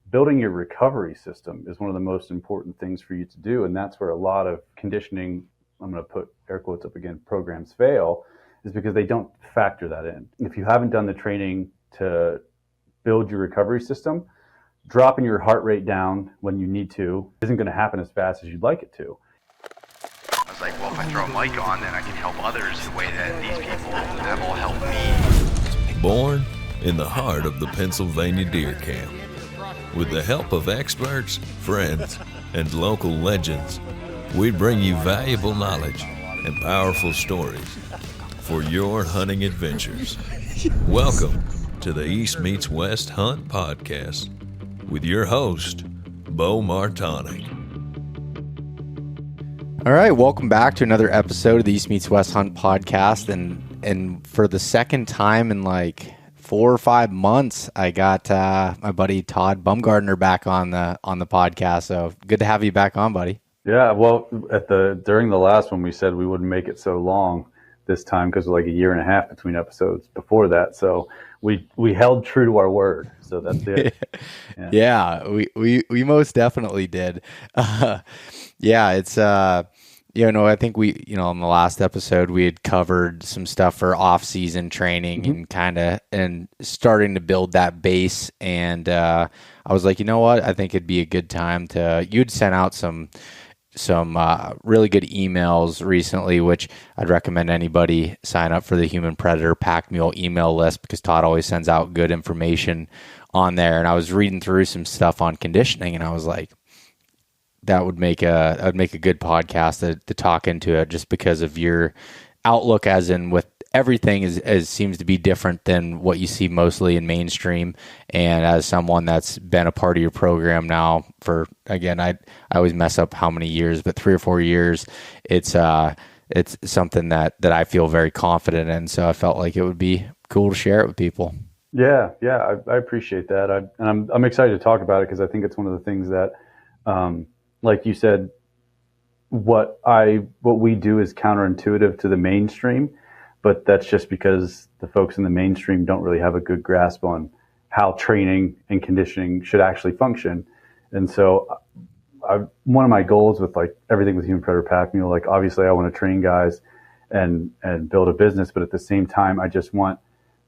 building your recovery system is one of the most important things for you to do. And that's where a lot of conditioning, I'm going to put air quotes up again, programs fail, is because they don't factor that in. If you haven't done the training to build your recovery system, dropping your heart rate down when you need to isn't going to happen as fast as you'd like it to. I was like, well, if I throw a mic on, then I can help others the way that these people have all helped me. Born in the heart of the Pennsylvania Deer Camp, with the help of experts, friends, and local legends, we bring you valuable knowledge and powerful stories for your hunting adventures. Welcome to the East Meets West Hunt Podcast with your host, Beau Martonik. All right, welcome back to another episode of the East Meets West Hunt Podcast, and for the second time in like 4 or 5 months, I got my buddy Todd Bumgardner back on the podcast. So good to have you back on, buddy. Yeah, well, during the last one, we said we wouldn't make it so long this time because of like a year and a half between episodes before that. So we held true to our word. So that's it. Yeah, we most definitely did. Yeah, it's I think we, in the last episode we had covered some stuff for off-season training and starting to build that base. And I was like, you know what? I think it'd be a good time you'd sent out some really good emails recently, which I'd recommend anybody sign up for the Human Predator Pack Mule email list because Todd always sends out good information on there. And I was reading through some stuff on conditioning, and I was like, that would make a good podcast to talk into it, just because of your outlook, as in with everything is seems to be different than what you see mostly in mainstream. And as someone that's been a part of your program now for, again, I always mess up how many years, but 3 or 4 years, it's something that I feel very confident in. So I felt like it would be cool to share it with people. Yeah, I appreciate that. And I'm excited to talk about it because I think it's one of the things that, like you said, what we do is counterintuitive to the mainstream, but that's just because the folks in the mainstream don't really have a good grasp on how training and conditioning should actually function. And so one of my goals with like everything with Human Predator Pack Mule, like obviously I want to train guys and build a business, but at the same time, I just want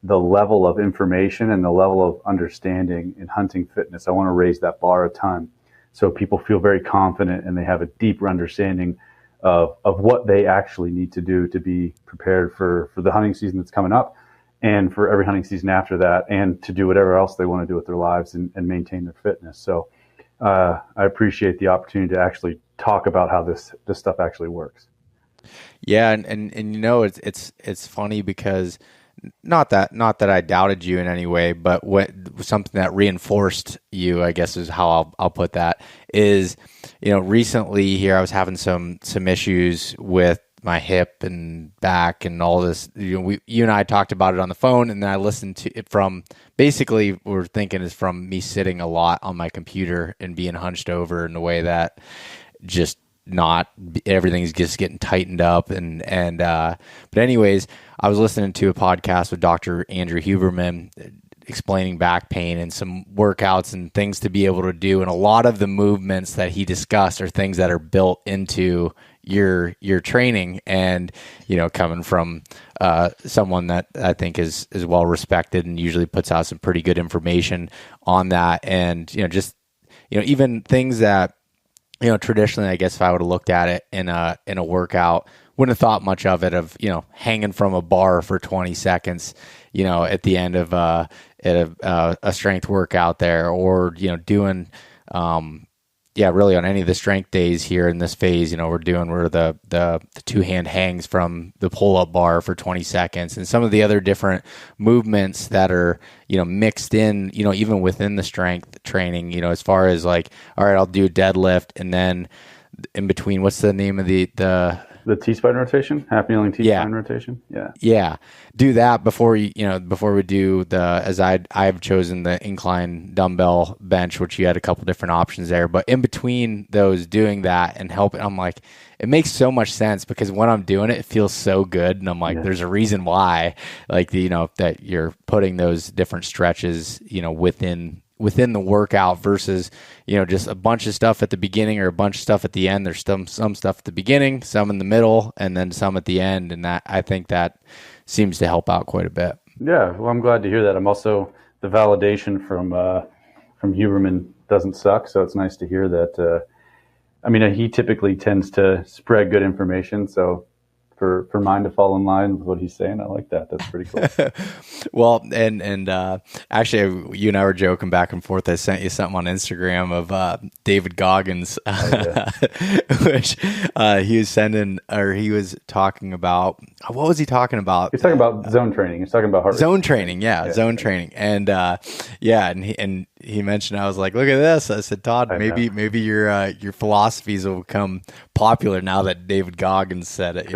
the level of information and the level of understanding in hunting fitness. I want to raise that bar a ton, so people feel very confident and they have a deeper understanding of what they actually need to do to be prepared for the hunting season that's coming up and for every hunting season after that, and to do whatever else they want to do with their lives and maintain their fitness. So I appreciate the opportunity to actually talk about how this stuff actually works. Yeah, and it's funny because not that I doubted you in any way, but something that reinforced you, I guess, is how I'll put that, is, recently here I was having some issues with my hip and back and all this. You and I talked about it on the phone, and then I listened to it from, basically we're thinking is from me sitting a lot on my computer and being hunched over in a way that just not everything's just getting tightened up but anyways, I was listening to a podcast with Dr. Andrew Huberman explaining back pain and some workouts and things to be able to do, and a lot of the movements that he discussed are things that are built into your training. And coming from someone that I think is well respected and usually puts out some pretty good information on that, and even things that traditionally, I guess if I would have looked at it in a workout, wouldn't have thought much of it, of, hanging from a bar for 20 seconds, at the end of a strength workout there, or, doing, really on any of the strength days here in this phase, we're doing where the two-hand hangs from the pull-up bar for 20 seconds, and some of the other different movements that are, mixed in, even within the strength training, as far as like, all right, I'll do a deadlift, and then in between, what's the name of the T-spine rotation, half kneeling T-spine rotation. Yeah. Do that before before we do I've chosen the incline dumbbell bench, which you had a couple different options there, but in between those, doing that and helping, I'm like, it makes so much sense because when I'm doing it feels so good. And I'm like, there's a reason why, like, that you're putting those different stretches, within within the workout versus, just a bunch of stuff at the beginning or a bunch of stuff at the end. There's some stuff at the beginning, some in the middle, and then some at the end. And that, I think that seems to help out quite a bit. Yeah. Well, I'm glad to hear that. I'm also, the validation from Huberman doesn't suck. So it's nice to hear that, he typically tends to spread good information. So for mine to fall in line with what he's saying, I like that. That's pretty cool. Well, and actually, you and I were joking back and forth. I sent you something on Instagram of David Goggins, which he was sending, or he was talking about. What was he talking about? He's talking about zone training. He's talking about heart rate zone training. Yeah, zone training. And and he mentioned, I was like, look at this. I said, Todd, maybe your philosophies will become popular now that David Goggins said it.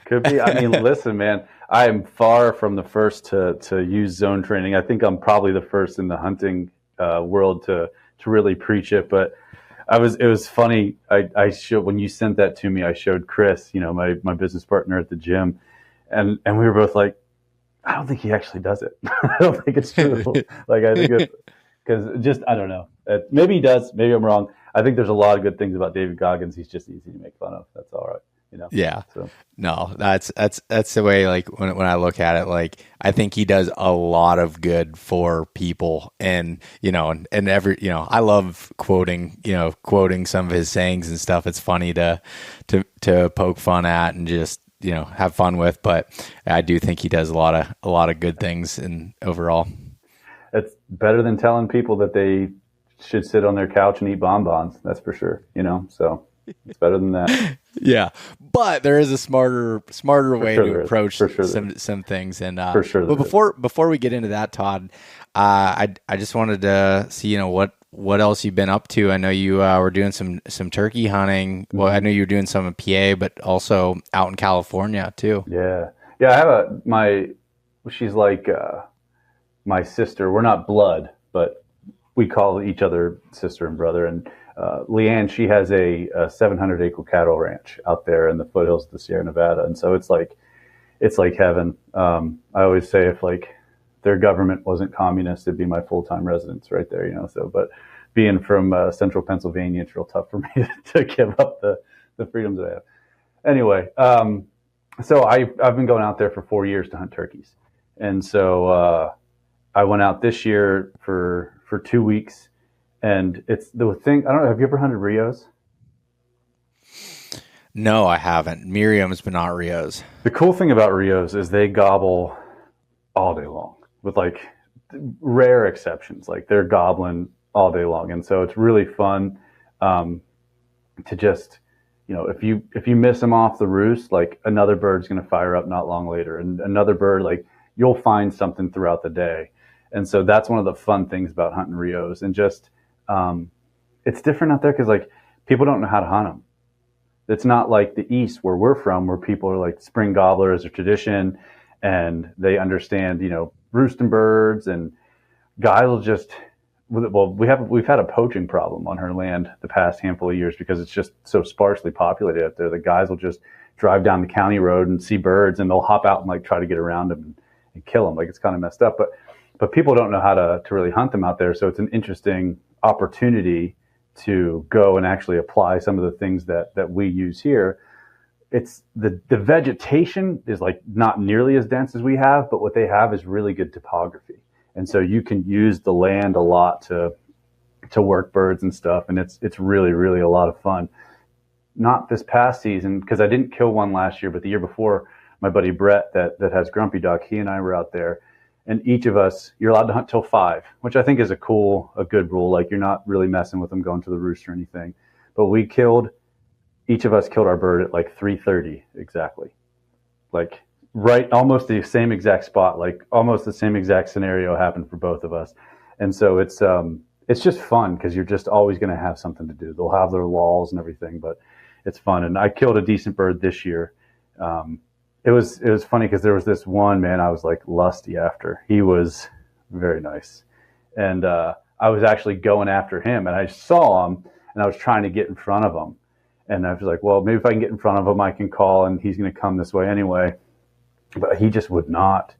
Could be. I mean, listen, man, I am far from the first to use zone training. I think I'm probably the first in the hunting world to really preach it. But it was funny. I showed, when you sent that to me, I showed Chris, my business partner at the gym, and we were both like, I don't think he actually does it. I don't think it's true. I think it's, because I don't know. Maybe he does. Maybe I'm wrong. I think there's a lot of good things about David Goggins. He's just easy to make fun of. That's all right. Yeah. So. No, that's the way, like, when I look at it, like, I think he does a lot of good for people, and every, I love quoting some of his sayings and stuff. It's funny to poke fun at and just, have fun with, but I do think he does a lot of good things in overall. It's better than telling people that they should sit on their couch and eat bonbons. That's for sure. So it's better than that. Yeah, but there is a smarter way to approach some things. And for sure. But before we get into that, Todd, I just wanted to see what else you've been up to. I know you were doing some turkey hunting. Well, I know you were doing some in PA, but also out in California too. Yeah. I have she's like my sister. We're not blood, but we call each other sister and brother. And Leanne, she has a 700-acre cattle ranch out there in the foothills of the Sierra Nevada, and so it's like heaven. I always say, if their government wasn't communist, it'd be my full-time residence right there. So, but being from central Pennsylvania, it's real tough for me to give up the freedoms that I have. Anyway, so I've been going out there for 4 years to hunt turkeys, and so I went out this year for 2 weeks. And it's the thing, I don't know, have you ever hunted Rios? No, I haven't. Miriam's, but not Rios. The cool thing about Rios is they gobble all day long, with rare exceptions. They're gobbling all day long. And so it's really fun to just, if you miss them off the roost, another bird's going to fire up not long later. And another bird, you'll find something throughout the day. And so that's one of the fun things about hunting Rios. And just, it's different out there because people don't know how to hunt them. It's not like the East where we're from, where people are spring gobblers, a tradition, and they understand, roosting birds, and guys will just, we've had a poaching problem on her land the past handful of years because it's just so sparsely populated out there. The guys will just drive down the county road and see birds, and they'll hop out and try to get around them and kill them. It's kind of messed up, but people don't know how to really hunt them out there. So it's an interesting opportunity to go and actually apply some of the things that we use here. It's the vegetation is not nearly as dense as we have, but what they have is really good topography. And so you can use the land a lot to work birds and stuff. And it's really, really a lot of fun. Not this past season, because I didn't kill one last year, but the year before, my buddy Brett that has Grumpy Duck, he and I were out there. And each of us, you're allowed to hunt till 5, which I think is a good rule. You're not really messing with them going to the roost or anything. But each of us killed our bird at 3:30 exactly. Right, almost the same exact spot, almost the same exact scenario happened for both of us. And so it's just fun because you're just always going to have something to do. They'll have their laws and everything, but it's fun. And I killed a decent bird this year. It was funny because there was this one man I was lusty after. He was very nice. And I was actually going after him, and I saw him, and I was trying to get in front of him. And I was like, well, maybe if I can get in front of him, I can call, and he's going to come this way anyway. But he just would not.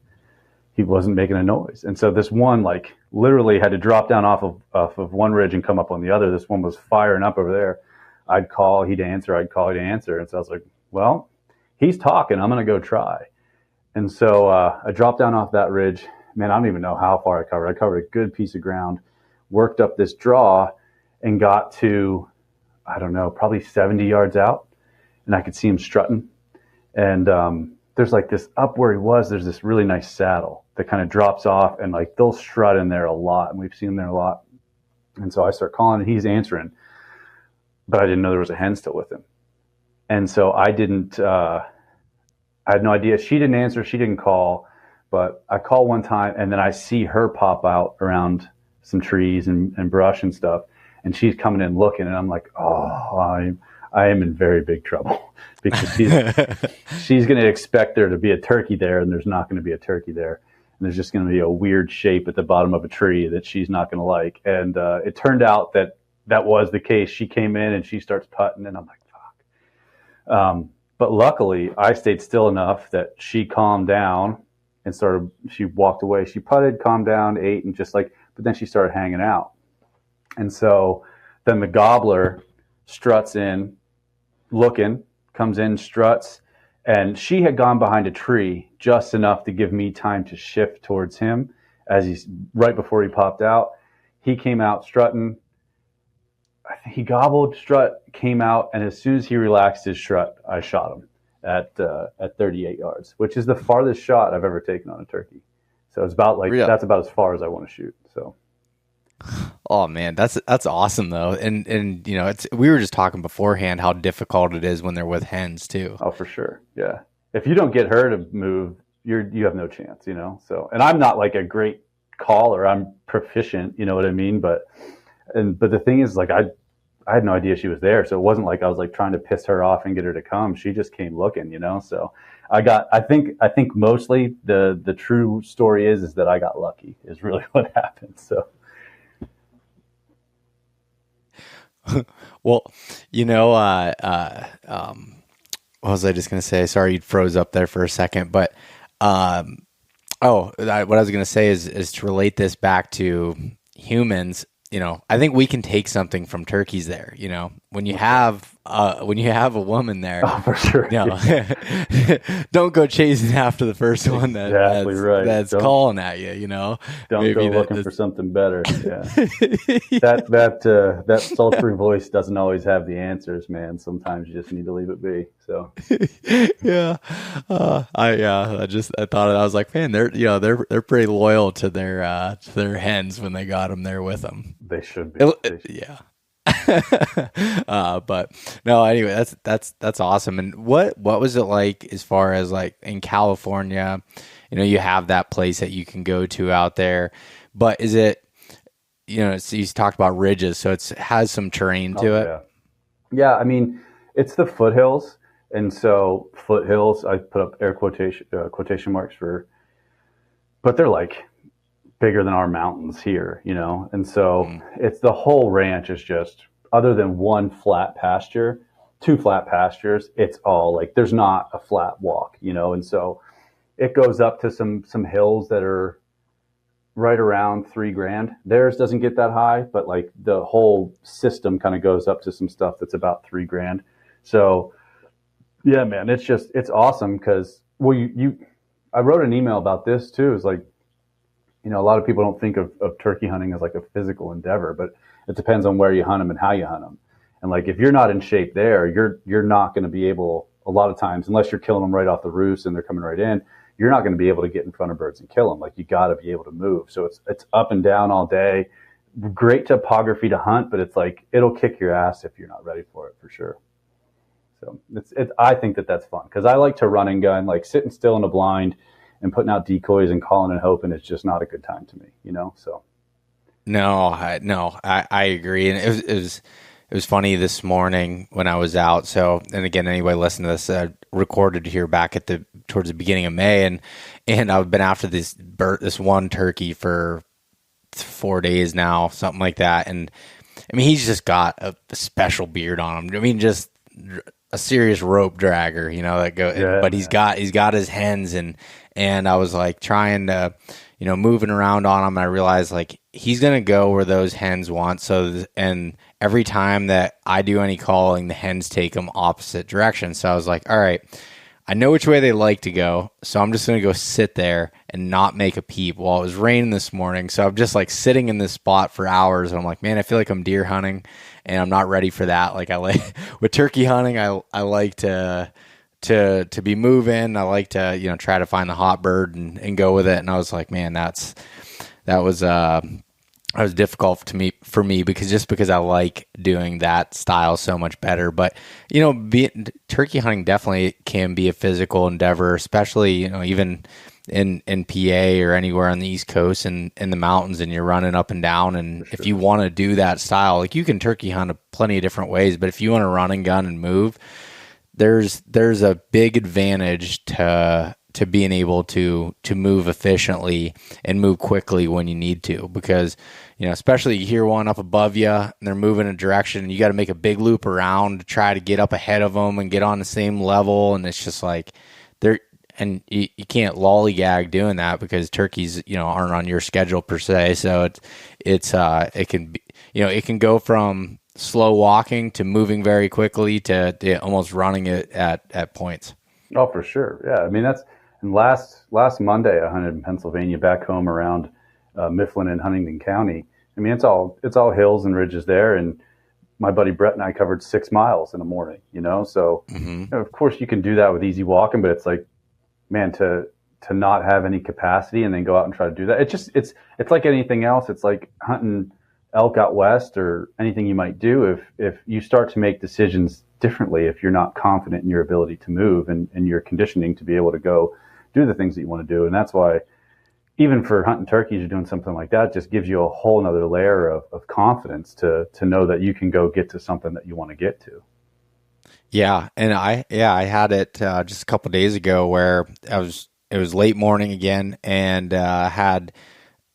he wasn't making a noise. And so this one, like, literally had to drop down off of one ridge and come up on the other. This one was firing up over there. I'd call, he'd answer. I'd call, he'd answer. And so I was like, well, he's talking. I'm going to go try. And so I dropped down off that ridge. Man, I don't even know how far I covered. I covered a good piece of ground, worked up this draw, and got to, I don't know, probably 70 yards out. And I could see him strutting. And there's like this up where he was, there's this really nice saddle that kind of drops off, and like they'll strut in there a lot. And we've seen them there a lot. And so I start calling, and he's answering. But I didn't know there was a hen still with him. And so I had no idea. She didn't answer. She didn't call. But I call one time, and then I see her pop out around some trees and brush and stuff. And she's coming in looking, and I'm like, oh, I am in very big trouble because she's going to expect there to be a turkey there, and there's not going to be a turkey there. And there's just going to be a weird shape at the bottom of a tree that she's not going to like. And it turned out that was the case. She came in, and she starts putting, and I'm like, fuck. But luckily, I stayed still enough that she calmed down and she walked away. She putted, calmed down, ate, and but then she started hanging out. And so then the gobbler struts in, looking, comes in, struts, and she had gone behind a tree just enough to give me time to shift towards him right before he popped out. He came out strutting. He gobbled, strut, came out, and as soon as he relaxed his strut, I shot him at 38 yards, which is the farthest shot I've ever taken on a turkey. So it's about that's about as far as I want to shoot. So. Oh man, that's awesome though, and you know, we were just talking beforehand how difficult it is when they're with hens too. Oh, for sure, yeah. If you don't get her to move, you have no chance, you know. So, and I'm not like a great caller. I'm proficient, you know what I mean. But the thing is, like, I had no idea she was there, so it wasn't like I was like trying to piss her off and get her to come. She just came looking, you know. So I think mostly the true story is that I got lucky is really what happened. So. Well, you know, what was I just going to say? Sorry, you froze up there for a second. But what I was going to say is to relate this back to humans. You know, I think we can take something from turkeys there. You know, when you have a woman there, oh, for sure, you know, don't go chasing after the first one that's calling at you. You know, don't go looking for something better. Yeah, that sultry voice doesn't always have the answers, man. Sometimes you just need to leave it be. So, yeah, I thought I was like, man, they're pretty loyal to their hens when they got them there with them. They should be. Yeah. But no, anyway, that's awesome. And what was it like as far as like in California? You know, you have that place that you can go to out there, but is it, you know, you talked about ridges, so it has some terrain to it. Yeah. I mean, it's the foothills, and so foothills, I put up air quotation marks but they're like bigger than our mountains here, you know? And so it's the whole ranch is just, other than one flat pasture, two flat pastures, it's all like, there's not a flat walk, you know? And so it goes up to some hills that are right around $3,000. Theirs doesn't get that high, but like the whole system kind of goes up to some stuff that's about $3,000. So yeah, man, it's awesome. Cause I wrote an email about this too. It's like, you know, a lot of people don't think of turkey hunting as like a physical endeavor, but it depends on where you hunt them and how you hunt them. And like, if you're not in shape there, you're not going to be able, a lot of times, unless you're killing them right off the roost and they're coming right in, you're not going to be able to get in front of birds and kill them. Like, you got to be able to move. So it's up and down all day. Great topography to hunt, but it's like, it'll kick your ass if you're not ready for it, for sure. So I think that's fun, because I like to run and gun, like sitting still in a blind and putting out decoys and calling and hoping, it's just not a good time to me, you know? So. No, I agree. And it was funny this morning when I was out. So, and again, anybody listening to this, recorded here back towards the beginning of May, and I've been after this one turkey for 4 days now, something like that. And I mean, he's just got a special beard on him. I mean, just a serious rope dragger, you know, but he's got his hens, and and I was like trying to, moving around on him. And I realized like he's going to go where those hens want. And every time that I do any calling, the hens take them opposite direction. So I was like, all right, I know which way they like to go. So I'm just going to go sit there and not make a peep. Well, it was raining this morning. So I'm just like sitting in this spot for hours. And I'm like, man, I feel like I'm deer hunting and I'm not ready for that. Like with turkey hunting, I like to be moving. I like to, try to find the hot bird and go with it. And I was like, man, that was difficult for me because I like doing that style so much better. But, turkey hunting definitely can be a physical endeavor, especially, even in PA or anywhere on the East Coast and in the mountains, and you're running up and down. And if you want to do that style, like you can turkey hunt plenty of different ways, but if you want to run and gun and move, there's a big advantage to being able to move efficiently and move quickly when you need to, because especially you hear one up above you and they're moving in a direction and you got to make a big loop around to try to get up ahead of them and get on the same level, and it's just like and you can't lollygag doing that because turkeys aren't on your schedule per se. So it can be, it can go from slow walking to moving very quickly to almost running it at points. Oh, for sure. Yeah. I mean, and last Monday I hunted in Pennsylvania back home around Mifflin and Huntingdon County. I mean, it's all hills and ridges there. And my buddy Brett and I covered 6 miles in the morning, so of course you can do that with easy walking, but it's like, man, to not have any capacity and then go out and try to do that. It's like anything else. It's like hunting elk out west or anything you might do. If you start to make decisions differently, if you're not confident in your ability to move and your conditioning to be able to go do the things that you want to do. And that's why even for hunting turkeys, you're doing something like that, just gives you a whole nother layer of confidence to know that you can go get to something that you want to get to. Yeah. And I had it just a couple of days ago where it was late morning again, and had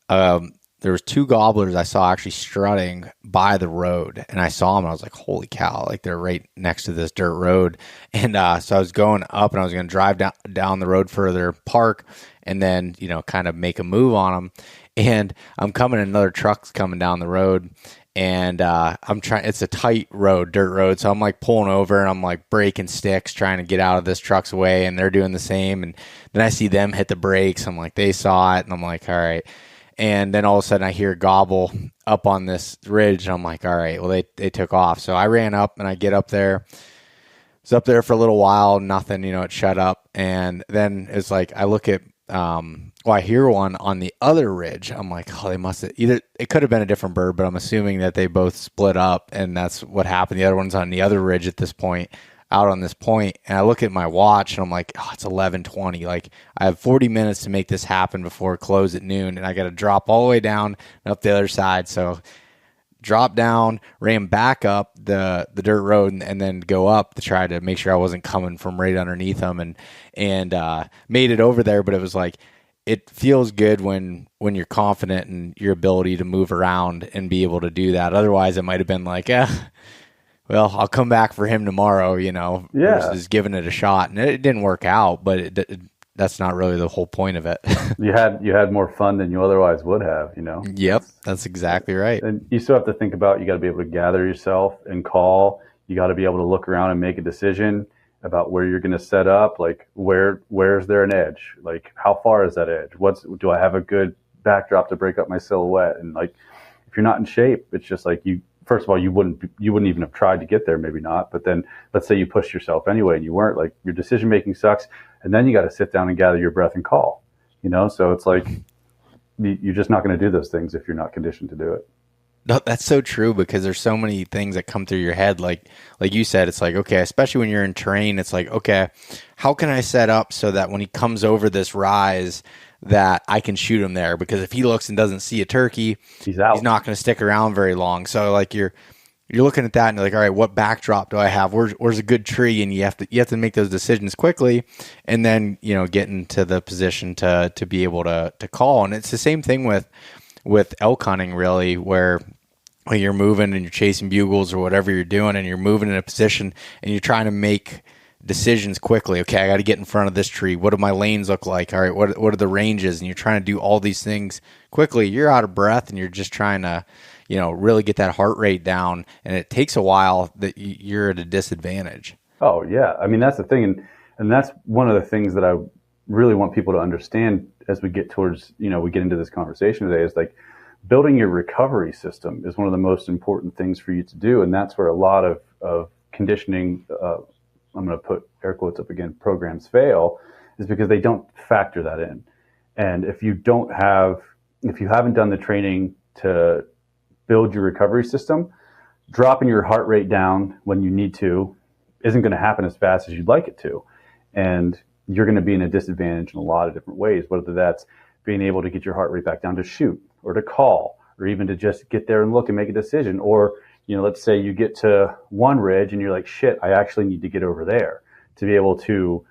there was 2 gobblers I saw actually strutting by the road, and I saw them and I was like, holy cow, like they're right next to this dirt road. And so I was going up and I was going to drive down the road further, park, and then, kind of make a move on them. And I'm coming, another truck's coming down the road, and it's a tight road, dirt road. So I'm like pulling over and I'm like breaking sticks, trying to get out of this truck's way, and they're doing the same. And then I see them hit the brakes. I'm like, they saw it, and I'm like, all right. And then all of a sudden I hear a gobble up on this ridge, and I'm like, all right, well, they took off. So I ran up and I get up there. Was up there for a little while, nothing, it shut up. And then it's like, I look at, I hear one on the other ridge. I'm like, oh, they must have it could have been a different bird, but I'm assuming that they both split up, and that's what happened. The other one's on the other ridge at this point, out on this point. And I look at my watch and I'm like, oh, it's 11:20. Like I have 40 minutes to make this happen before close at noon, and I got to drop all the way down and up the other side. So dropped down, ran back up the dirt road, and then go up to try to make sure I wasn't coming from right underneath them, and made it over there. But it was like, it feels good when you're confident in your ability to move around and be able to do that. Otherwise, it might have been like, well, I'll come back for him tomorrow, versus giving it a shot. And it didn't work out, but that's not really the whole point of it. You had more fun than you otherwise would have, Yep, that's exactly right. And you still have to think about, you got to be able to gather yourself and call. You got to be able to look around and make a decision about where you're going to set up. Like where's there an edge? Like how far is that edge? Do I have a good backdrop to break up my silhouette? And like, if you're not in shape, it's just like first of all, you wouldn't even have tried to get there, maybe not. But then let's say you pushed yourself anyway and you weren't, like, your decision making sucks. And then you got to sit down and gather your breath and call, so it's like, you're just not going to do those things if you're not conditioned to do it. No, that's so true, because there's so many things that come through your head. Like you said, it's like, okay, especially when you're in terrain, it's like, okay, how can I set up so that when he comes over this rise that I can shoot him there? Because if he looks and doesn't see a turkey, he's out. He's not going to stick around very long. So like you're looking at that and you're like, all right, what backdrop do I have? Where's a good tree? And you have to make those decisions quickly, and then, get into the position to be able to call. And it's the same thing with elk hunting, really, where when you're moving and you're chasing bugles or whatever you're doing, and you're moving in a position and you're trying to make decisions quickly. Okay, I got to get in front of this tree. What do my lanes look like? All right, what are the ranges? And you're trying to do all these things quickly. You're out of breath, and you're just trying to, really get that heart rate down. And it takes a while that you're at a disadvantage. Oh yeah, I mean that's the thing, and that's one of the things that I really want people to understand as we get towards, we get into this conversation today, is like building your recovery system is one of the most important things for you to do. And that's where a lot of conditioning, I'm going to put air quotes up again, programs fail, is because they don't factor that in. And if you haven't done the training to build your recovery system, dropping your heart rate down when you need to isn't going to happen as fast as you'd like it to. And you're going to be in a disadvantage in a lot of different ways, whether that's being able to get your heart rate back down to shoot or to call, or even to just get there and look and make a decision. Or, let's say you get to one ridge and you're like, shit, I actually need to get over there to be able to,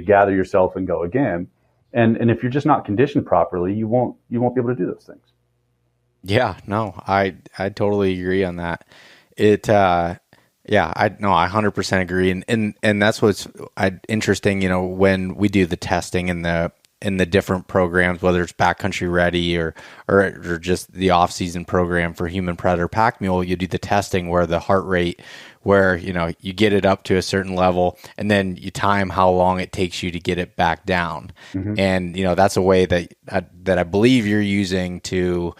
gather yourself and go again. And if you're just not conditioned properly, you won't be able to do those things. Yeah, no, I totally agree on that. I 100% agree, and that's what's interesting. When we do the testing in the different programs, whether it's Backcountry Ready or just the off-season program for Human Predator Pack Mule, you do the testing where the heart rate, where you get it up to a certain level, and then you time how long it takes you to get it back down, and that's a way that I believe you're using to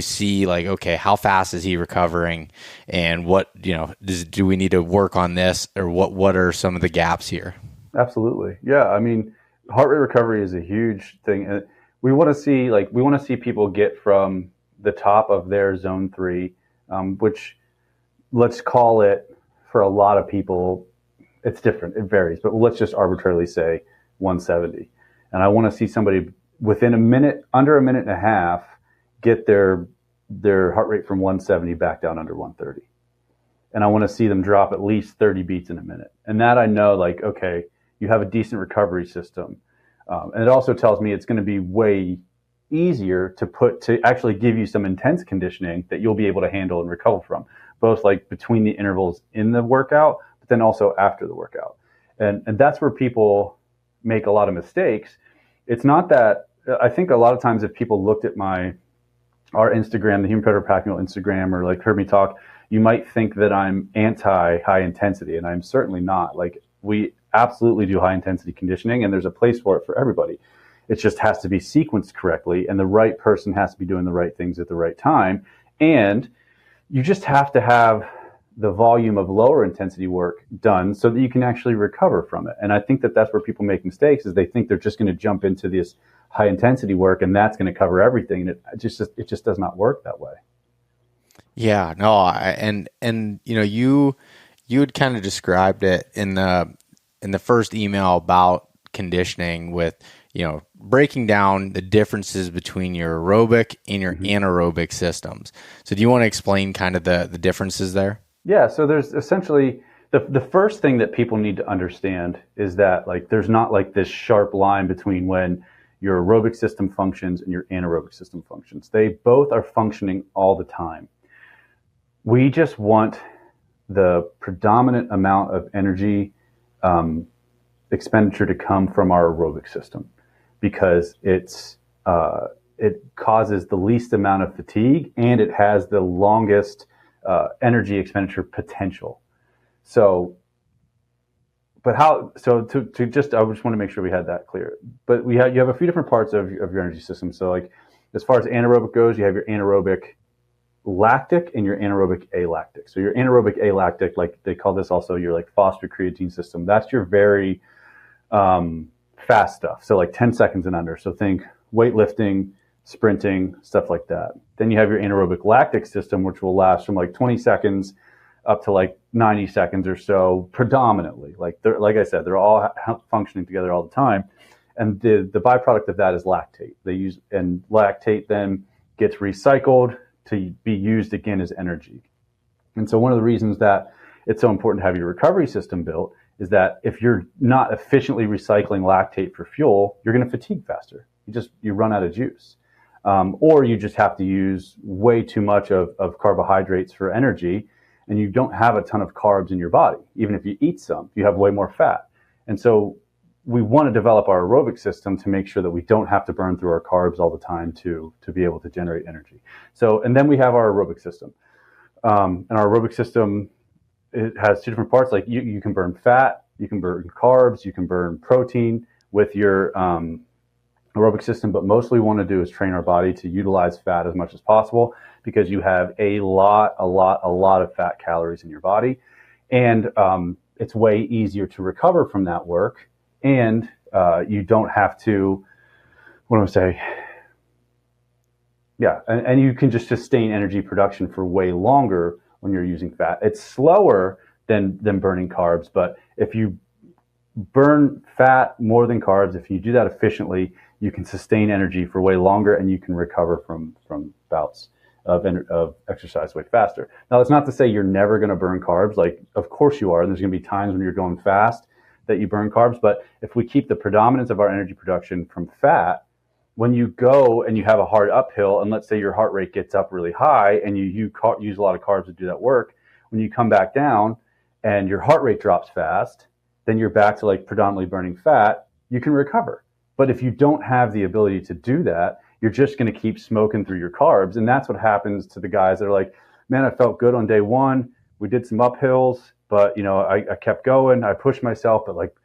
see, like, okay, how fast is he recovering, and what, do we need to work on this, or what are some of the gaps here? Absolutely. Yeah. I mean, heart rate recovery is a huge thing. And we want to see people get from the top of their zone 3, which, let's call it, for a lot of people, it's different. It varies, but let's just arbitrarily say 170. And I want to see somebody within under a minute and a half, get their heart rate from 170 back down under 130. And I want to see them drop at least 30 beats in a minute. And that I know, like, okay, you have a decent recovery system. And it also tells me it's going to be way easier to actually give you some intense conditioning that you'll be able to handle and recover from, both like between the intervals in the workout, but then also after the workout. And that's where people make a lot of mistakes. It's not that, I think a lot of times if people looked at our Instagram, the Human Predator Pack Mule Instagram, or like heard me talk, you might think that I'm anti high intensity, and I'm certainly not. Like, we absolutely do high intensity conditioning, and there's a place for it for everybody. It just has to be sequenced correctly, and the right person has to be doing the right things at the right time. And you just have to have the volume of lower intensity work done so that you can actually recover from it. And I think that that's where people make mistakes, is they think they're just going to jump into this high intensity work and that's going to cover everything. And it just does not work that way. Yeah, no. You had kind of described it in the first email about conditioning with, breaking down the differences between your aerobic and your anaerobic systems. So do you want to explain kind of the differences there? Yeah. So there's essentially the first thing that people need to understand is that, like, there's not like this sharp line between when your aerobic system functions and your anaerobic system functions. They both are functioning all the time. We just want the predominant amount of energy expenditure to come from our aerobic system, because it causes the least amount of fatigue and it has the longest energy expenditure potential. I just want to make sure we had that clear. But you have a few different parts of your energy system. So, like, as far as anaerobic goes, you have your anaerobic lactic and your anaerobic alactic. So your anaerobic alactic, like they call this also your like phosphocreatine system, that's your very fast stuff. So like 10 seconds and under. So think weightlifting, sprinting, stuff like that. Then you have your anaerobic lactic system, which will last from like 20 seconds up to like 90 seconds or so, predominantly. Like I said, they're all functioning together all the time. And the byproduct of that is lactate. And lactate then gets recycled to be used again as energy. And so one of the reasons that it's so important to have your recovery system built is that if you're not efficiently recycling lactate for fuel, you're going to fatigue faster. You run out of juice. Or you just have to use way too much of carbohydrates for energy, and you don't have a ton of carbs in your body. Even if you eat some, you have way more fat. And so we want to develop our aerobic system to make sure that we don't have to burn through our carbs all the time to be able to generate energy. So, and then we have our aerobic system. And our aerobic system, it has two different parts. Like you can burn fat, you can burn carbs, you can burn protein with your aerobic system. But mostly we want to do is train our body to utilize fat as much as possible, because you have a lot of fat calories in your body. And it's way easier to recover from that work. And you don't have to, what do I say? Yeah, and you can just sustain energy production for way longer when you're using fat. It's slower than burning carbs, but if you burn fat more than carbs, if you do that efficiently, you can sustain energy for way longer, and you can recover from bouts of exercise way faster. Now, that's not to say you're never going to burn carbs. Like, of course you are, and there's going to be times when you're going fast that you burn carbs. But if we keep the predominance of our energy production from fat, when you go and you have a hard uphill, and let's say your heart rate gets up really high and you use a lot of carbs to do that work, when you come back down and your heart rate drops fast, then you're back to like predominantly burning fat, you can recover. But if you don't have the ability to do that, you're just going to keep smoking through your carbs. And that's what happens to the guys that are like, man, I felt good on day one. We did some uphills, but I kept going. I pushed myself, but like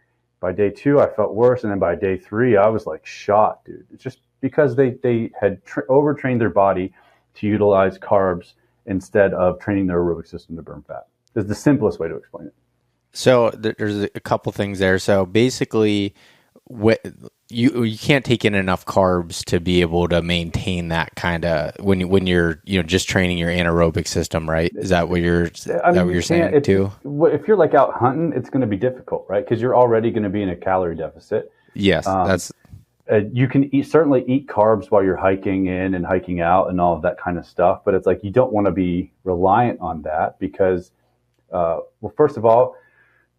by day two, I felt worse. And then by day three, I was like shot, dude. It's just because they had overtrained their body to utilize carbs instead of training their aerobic system to burn fat. That's the simplest way to explain it. So there's a couple things there. So basically, you can't take in enough carbs to be able to maintain that kind of when you're just training your anaerobic system, right? Is that what you're saying too? If you're like out hunting, it's going to be difficult, right? Because you're already going to be in a calorie deficit. Yes, that's. You can certainly eat carbs while you're hiking in and hiking out and all of that kind of stuff, but it's like you don't want to be reliant on that because, well, first of all,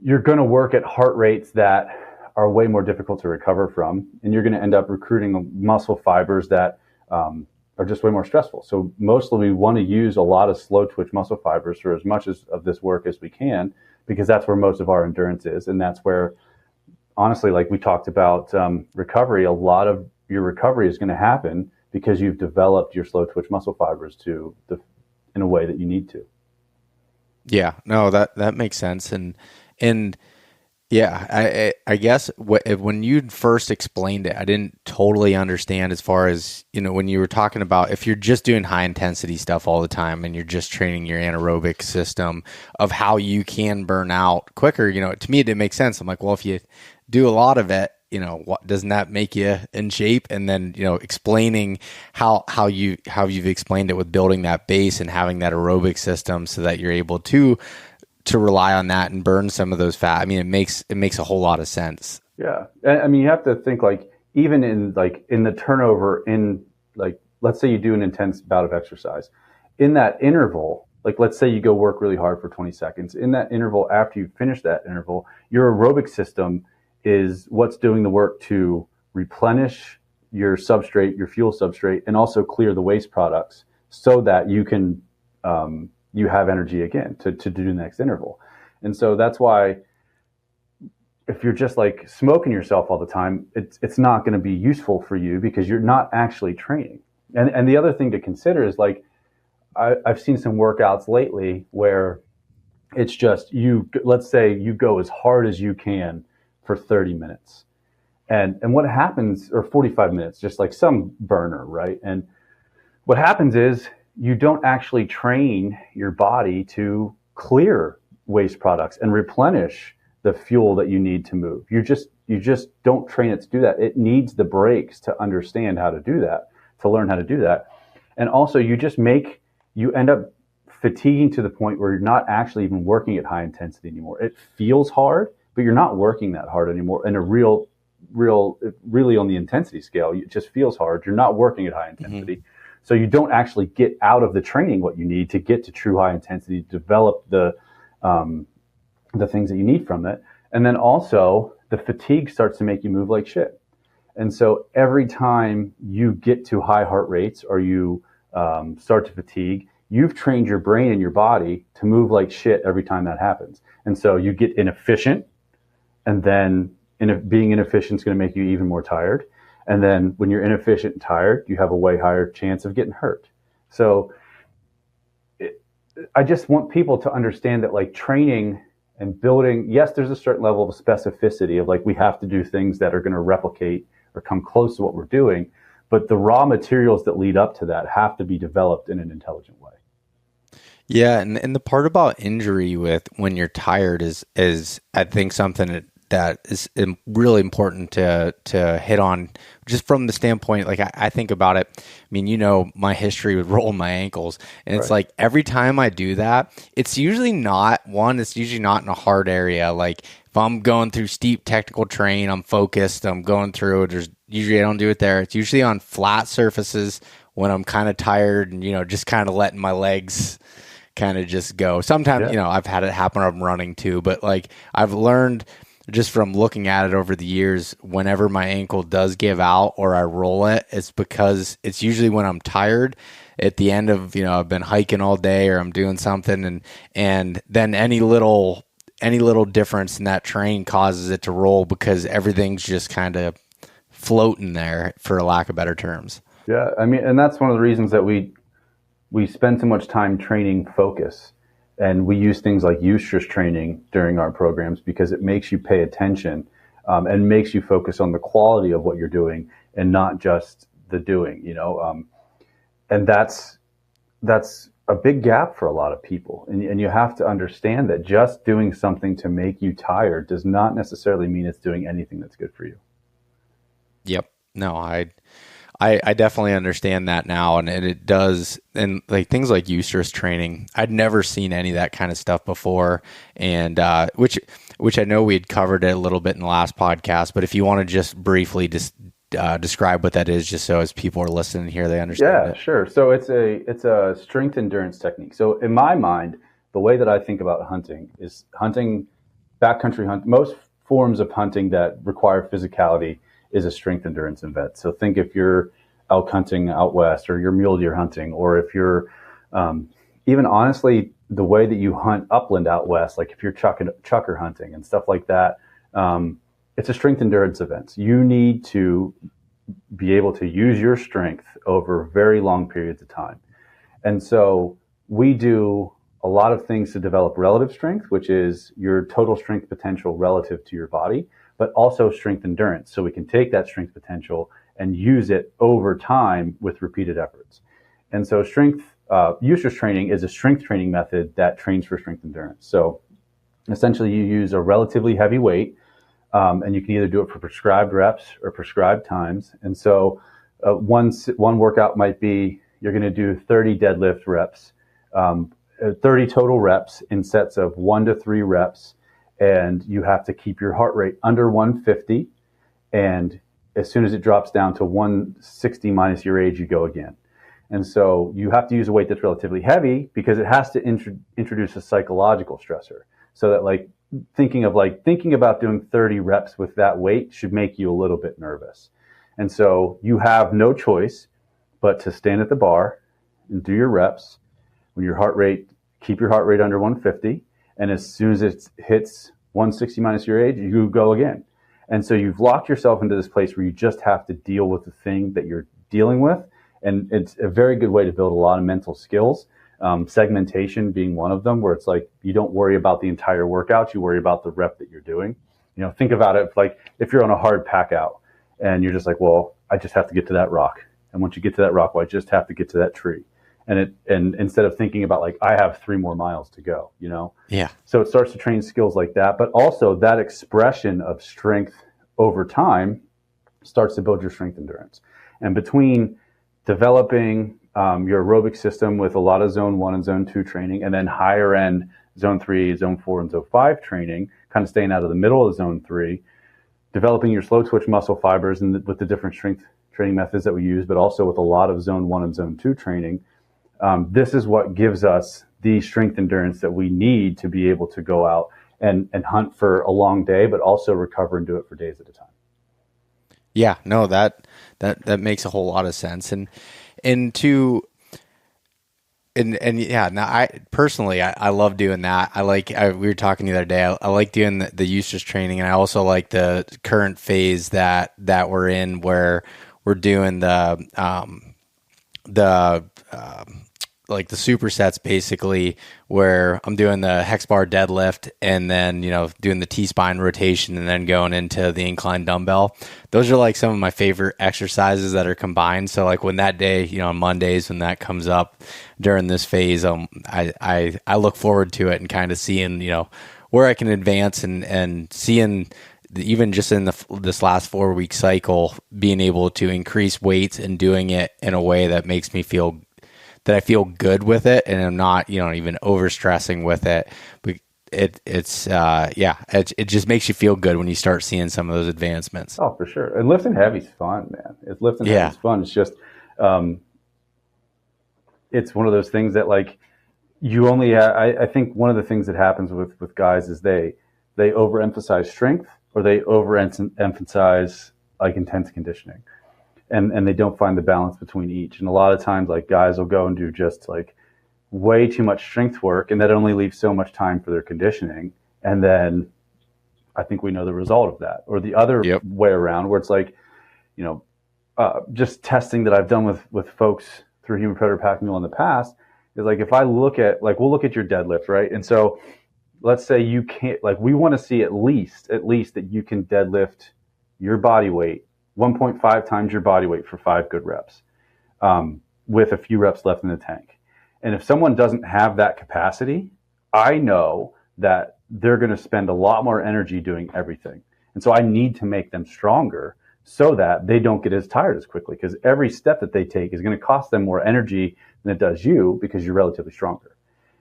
you're going to work at heart rates that are way more difficult to recover from, and you're going to end up recruiting muscle fibers that are just way more stressful. So mostly we want to use a lot of slow twitch muscle fibers for as much of this work as we can, because that's where most of our endurance is, and that's where, honestly, like we talked about recovery, a lot of your recovery is going to happen because you've developed your slow twitch muscle fibers in a way that you need to. Yeah, no, that makes sense. And yeah, I guess when you first explained it, I didn't totally understand as far as, when you were talking about if you're just doing high intensity stuff all the time and you're just training your anaerobic system of how you can burn out quicker, to me, it didn't make sense. I'm like, well, if you do a lot of it, what doesn't that make you in shape? And then, explaining how you've explained it with building that base and having that aerobic system so that you're able to rely on that and burn some of those fat. I mean, it makes a whole lot of sense. Yeah. I mean, you have to think like, even in the turnover in like, let's say you do an intense bout of exercise in that interval, like let's say you go work really hard for 20 seconds. In that interval, after you finish that interval, your aerobic system is what's doing the work to replenish your substrate, your fuel substrate, and also clear the waste products so that you can, you have energy again to do the next interval. And so that's why if you're just like smoking yourself all the time, it's not going to be useful for you because you're not actually training. And the other thing to consider is like, I've seen some workouts lately where it's just let's say you go as hard as you can for 30 minutes. And what happens, or 45 minutes, just like some burner, right? And what happens is you don't actually train your body to clear waste products and replenish the fuel that you need to move. You just don't train it to do that. It needs the breaks to understand how to do that, to learn how to do that. And also you end up fatiguing to the point where you're not actually even working at high intensity anymore. It feels hard, but you're not working that hard anymore. And really on the intensity scale, it just feels hard. You're not working at high intensity. Mm-hmm. So you don't actually get out of the training what you need to get to true high intensity, develop the things that you need from it. And then also the fatigue starts to make you move like shit. And so every time you get to high heart rates or you start to fatigue, you've trained your brain and your body to move like shit every time that happens. And so you get inefficient, and then being inefficient is going to make you even more tired. And then when you're inefficient and tired, you have a way higher chance of getting hurt. So I just want people to understand that like training and building, yes, there's a certain level of specificity of like we have to do things that are going to replicate or come close to what we're doing, but the raw materials that lead up to that have to be developed in an intelligent way. Yeah, and the part about injury with when you're tired is I think something that is really important to hit on, just from the standpoint, like I think about it. I mean, you know, my history with rolling my ankles, and it's like every time I do that, it's usually not in a hard area. Like if I'm going through steep technical terrain, I'm focused, I'm going through it. Usually I don't do it there. It's usually on flat surfaces when I'm kind of tired and, you know, just kind of letting my legs kind of just go. Sometimes, you know, I've had it happen when I'm running too, but like I've learned just from looking at it over the years, whenever my ankle does give out or I roll it, it's because it's usually when I'm tired at the end of, you know, I've been hiking all day or I'm doing something, and then any little difference in that terrain causes it to roll because everything's just kind of floating there, for lack of better terms. Yeah, I mean, and that's one of the reasons that we spend so much time training focus. And we use things like eustress training during our programs because it makes you pay attention and makes you focus on the quality of what you're doing and not just the doing, you know. And that's a big gap for a lot of people. And you have to understand that just doing something to make you tired does not necessarily mean it's doing anything that's good for you. Yep. No, I definitely understand that now, and it does, and like things like eustress training, I'd never seen any of that kind of stuff before, and which I know we had covered it a little bit in the last podcast, but if you want to just briefly describe what that is, just so as people are listening here, they understand. Yeah, sure. So it's a strength endurance technique. So in my mind, the way that I think about hunting is backcountry hunt. Most forms of hunting that require physicality is a strength endurance event. So think if you're elk hunting out west, or you're mule deer hunting, or if you're even honestly the way that you hunt upland out west, like if you're chucker hunting and stuff like that, it's a strength endurance event. You need to be able to use your strength over very long periods of time. And so we do a lot of things to develop relative strength, which is your total strength potential relative to your body, but also strength endurance. So we can take that strength potential and use it over time with repeated efforts. And so eustress training is a strength training method that trains for strength endurance. So essentially you use a relatively heavy weight, and you can either do it for prescribed reps or prescribed times. And so one workout might be, you're going to do 30 deadlift reps, 30 total reps in sets of 1 to 3 reps. And you have to keep your heart rate under 150. And as soon as it drops down to 160 minus your age, you go again. And so you have to use a weight that's relatively heavy because it has to introduce a psychological stressor. So that like thinking about doing 30 reps with that weight should make you a little bit nervous. And so you have no choice but to stand at the bar and do your reps when keep your heart rate under 150. And as soon as it hits 160 minus your age, you go again. And so you've locked yourself into this place where you just have to deal with the thing that you're dealing with. And it's a very good way to build a lot of mental skills, segmentation being one of them, where it's like you don't worry about the entire workout, you worry about the rep that you're doing. You know, think about it like if you're on a hard pack out and you're just like, well, I just have to get to that rock. And once you get to that rock, well, I just have to get to that tree. And instead of thinking about like, I have 3 more miles to go, you know? Yeah. So it starts to train skills like that, but also that expression of strength over time starts to build your strength endurance. And between developing your aerobic system with a lot of zone 1 and zone 2 training, and then higher end zone 3, zone 4, and zone 5 training, kind of staying out of the middle of zone 3, developing your slow twitch muscle fibers and with the different strength training methods that we use, but also with a lot of zone 1 and zone 2 training, this is what gives us the strength endurance that we need to be able to go out and hunt for a long day, but also recover and do it for days at a time. Yeah, no, that makes a whole lot of sense. And to And yeah, now I love doing that. We were talking the other day. I like doing the Eustace training, and I also like the current phase that we're in, where we're doing the like the supersets, basically, where I'm doing the hex bar deadlift and then, doing the T-spine rotation and then going into the incline dumbbell. Those are like some of my favorite exercises that are combined. So like when that day, on Mondays, when that comes up during this phase, I look forward to it and kind of seeing, where I can advance and seeing even just in this last 4-week cycle, being able to increase weights and doing it in a way that makes me feel that I feel good with it, and I'm not, even over stressing with it. But it just makes you feel good when you start seeing some of those advancements. Oh, for sure. And lifting heavy's fun, man. Heavy's fun. It's just, it's one of those things that like you only. I think one of the things that happens with guys is they overemphasize strength or they overemphasize like intense conditioning. And they don't find the balance between each. And a lot of times, like, guys will go and do just like way too much strength work, and that only leaves so much time for their conditioning. And then I think we know the result of that. Or the other way around, where it's like, just testing that I've done with folks through Human Predator Pack Mule in the past is like, if I look at, like, we'll look at your deadlift, right? And so let's say you can't, like, we want to see at least that you can deadlift your body weight 1.5 times your body weight for 5 good reps, with a few reps left in the tank. And if someone doesn't have that capacity, I know that they're going to spend a lot more energy doing everything. And so I need to make them stronger so that they don't get as tired as quickly, because every step that they take is going to cost them more energy than it does you, because you're relatively stronger.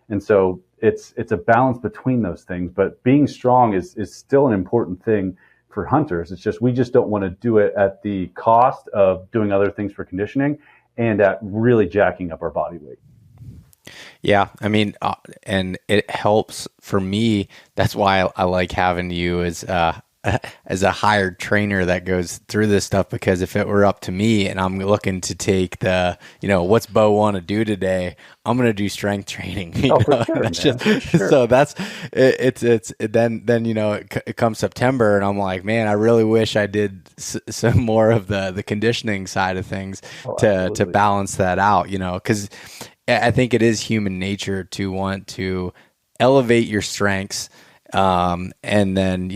And so it's a balance between those things, but being strong is still an important thing for hunters. It's just, we just don't want to do it at the cost of doing other things for conditioning and at really jacking up our body weight. Yeah, I mean, and it helps for me. That's why I like having you as a hired trainer that goes through this stuff, because if it were up to me and I'm looking to take the, what's Beau want to do today, I'm going to do strength training. For sure. So that's it's then it comes September and I'm like, man, I really wish I did some more of the conditioning side of things to balance that out, because I think it is human nature to want to elevate your strengths, and then,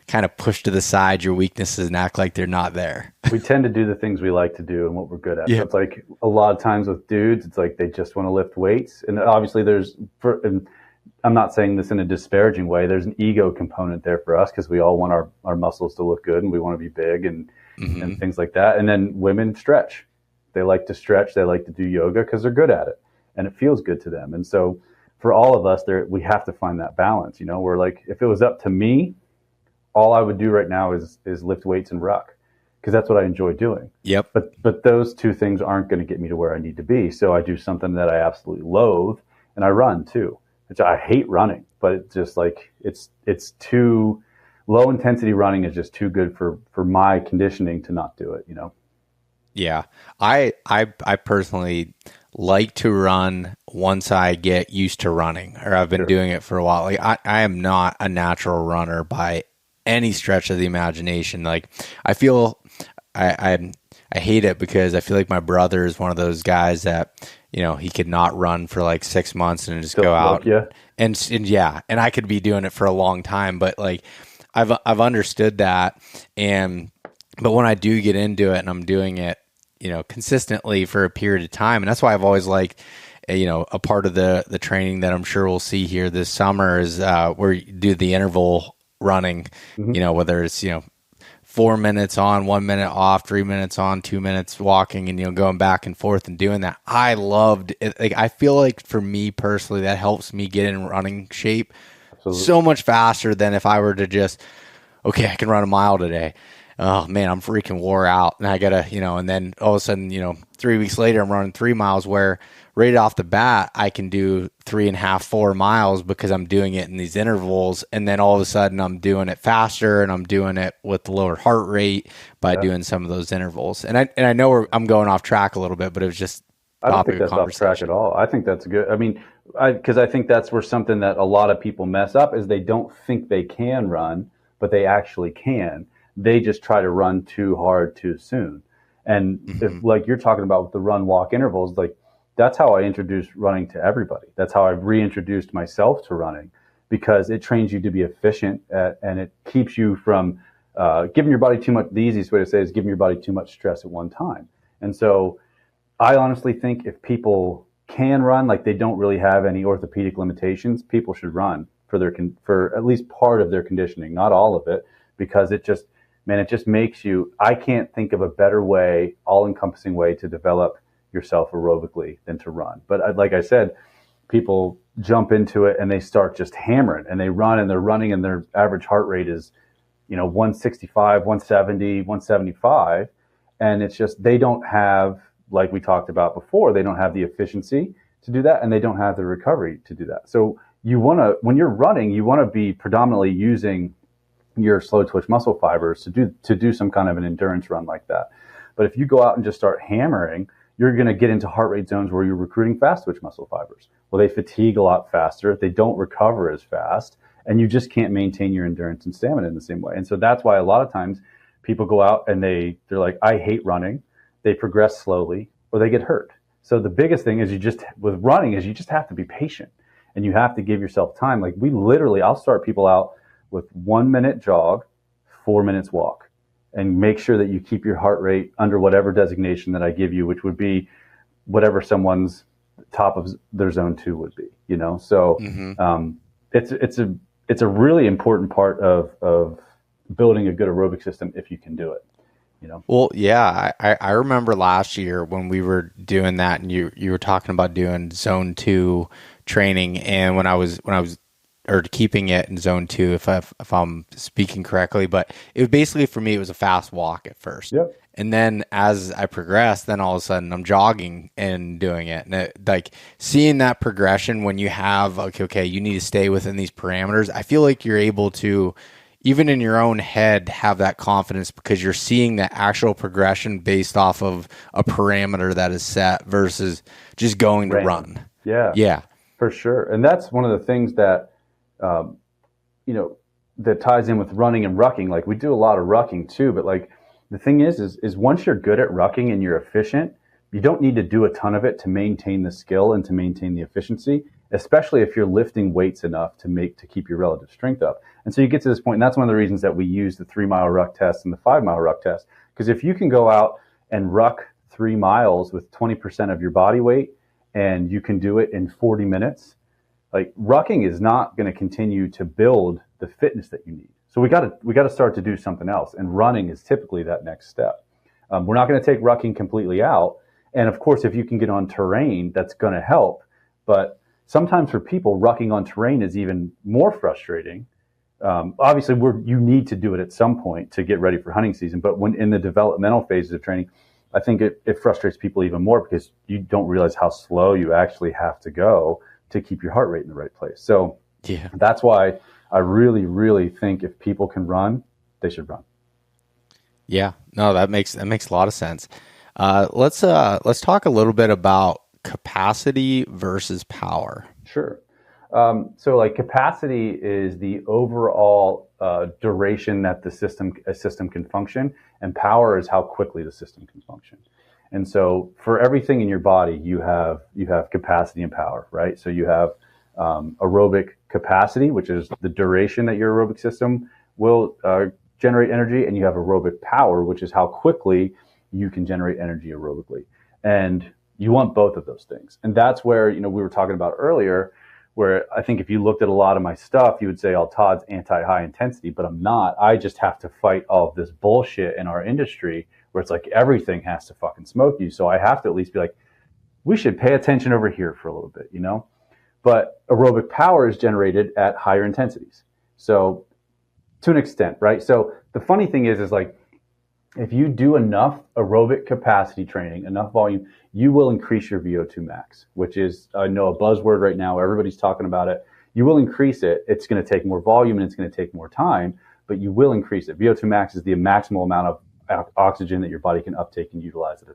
kind of push to the side your weaknesses and act like they're not there. We tend to do the things we like to do and what we're good at. Yeah. So it's like a lot of times with dudes, it's like they just want to lift weights. And obviously and I'm not saying this in a disparaging way, there's an ego component there for us, because we all want our muscles to look good and we want to be big and things like that. And then women stretch. They like to stretch. They like to do yoga because they're good at it and it feels good to them. And so for all of us there, we have to find that balance. We're like, if it was up to me, all I would do right now is lift weights and ruck, because that's what I enjoy doing. Yep. But those two things aren't going to get me to where I need to be. So I do something that I absolutely loathe, and I run too, which I hate running, but it's just like, it's too low intensity. Running is just too good for my conditioning to not do it, Yeah. I personally like to run once I get used to running, or I've been doing it for a while. Like I am not a natural runner by any stretch of the imagination. Like I feel I hate it, because I feel like my brother is one of those guys that, he could not run for like 6 months and just go out. Yeah. And I could be doing it for a long time, but like I've understood that. But when I do get into it and I'm doing it, consistently for a period of time. And that's why I've always liked, a part of the training that I'm sure we'll see here this summer is where you do the interval running, whether it's, 4 minutes on, 1 minute off, 3 minutes on, 2 minutes walking, and, going back and forth and doing that. I loved it. Like, I feel like for me personally, that helps me get in running shape so much faster than if I were to just, okay, I can run a mile today. Oh man, I'm freaking wore out, and I gotta, and then all of a sudden, 3 weeks later, I'm running 3 miles, where right off the bat, I can do 3.5, 4 miles because I'm doing it in these intervals. And then all of a sudden I'm doing it faster, and I'm doing it with the lower heart rate by doing some of those intervals. And I know I'm going off track a little bit, but it was just I don't think topic of that's off track conversation. at all. I think that's good. I mean, because I think that's where something that a lot of people mess up is they don't think they can run, but they actually can. They just try to run too hard too soon. And if, Hmm. like you're talking about with the run walk intervals, like that's how I introduced running to everybody. That's how I've reintroduced myself to running because it trains you to be efficient and it keeps you from giving your body too much. The easiest way to say it is giving your body too much stress at one time. And so I honestly think if people can run, like they don't really have any orthopedic limitations, people should run for for at least part of their conditioning, not all of it, because it just, man, it just makes you. I can't think of a better way, all-encompassing way to develop yourself aerobically than to run. But like I said, people jump into it and they start just hammering and they run and they're running and their average heart rate is 165, 170, 175. And it's just, they don't have, like we talked about before, they don't have the efficiency to do that and they don't have the recovery to do that. So when you're running, you want to be predominantly using your slow twitch muscle fibers to do some kind of an endurance run like that. But if you go out and just start hammering, you're going to get into heart rate zones where you're recruiting fast twitch muscle fibers. Well, they fatigue a lot faster. They don't recover as fast. And you just can't maintain your endurance and stamina in the same way. And so that's why a lot of times people go out and they're like, I hate running. They progress slowly or they get hurt. So the biggest thing is with running is you just have to be patient and you have to give yourself time. Like I'll start people out with 1 minute jog, 4 minutes walk, and make sure that you keep your heart rate under whatever designation that I give you, which would be whatever someone's top of their zone 2 would be, So it's a really important part of building a good aerobic system if you can do it. Well, yeah, I remember last year when we were doing that, and you were talking about doing zone 2 training, and when I was or keeping it in zone 2, if I'm speaking correctly, but it was basically for me it was a fast walk at first, Yep. and then as I progressed, then all of a sudden I'm jogging and doing it, and like seeing that progression when you have okay, you need to stay within these parameters. I feel like you're able to, even in your own head, have that confidence because you're seeing the actual progression based off of a parameter that is set versus just going to run. Yeah, for sure. And that's one of the things that, that ties in with running and rucking. Like we do a lot of rucking too, but like the thing is once you're good at rucking and you're efficient, you don't need to do a ton of it to maintain the skill and to maintain the efficiency, especially if you're lifting weights enough to keep your relative strength up. And so you get to this point, and that's one of the reasons that we use the 3 mile ruck test and the 5 mile ruck test. Because if you can go out and ruck 3 miles with 20% of your body weight and you can do it in 40 minutes, like rucking is not going to continue to build the fitness that you need. So we got to start to do something else. And running is typically that next step. We're not going to take rucking completely out. And of course, if you can get on terrain, that's going to help. But sometimes for people, rucking on terrain is even more frustrating. Obviously, you need to do it at some point to get ready for hunting season. But when in the developmental phases of training, I think it frustrates people even more because you don't realize how slow you actually have to go to keep your heart rate in the right place. So Yeah. that's why I really, really think if people can run, they should run. Yeah, no, that makes a lot of sense. Let's talk a little bit about capacity versus power. Sure. So like capacity is the overall duration that a system can function, and power is how quickly the system can function. And so for everything in your body, you have capacity and power, right? So you have aerobic capacity, which is the duration that your aerobic system will generate energy, and you have aerobic power, which is how quickly you can generate energy aerobically. And you want both of those things. And that's where, we were talking about earlier, where I think if you looked at a lot of my stuff, you would say, oh, Todd's anti-high intensity, but I'm not. I just have to fight all of this bullshit in our industry where it's like everything has to fucking smoke you. So I have to at least be like, we should pay attention over here for a little bit, But aerobic power is generated at higher intensities. So to an extent, right? So the funny thing is like, if you do enough aerobic capacity training, enough volume, you will increase your VO2 max, which is, I know, a buzzword right now. Everybody's talking about it. You will increase it. It's going to take more volume and it's going to take more time, but you will increase it. VO2 max is the maximal amount of oxygen that your body can uptake and utilize at a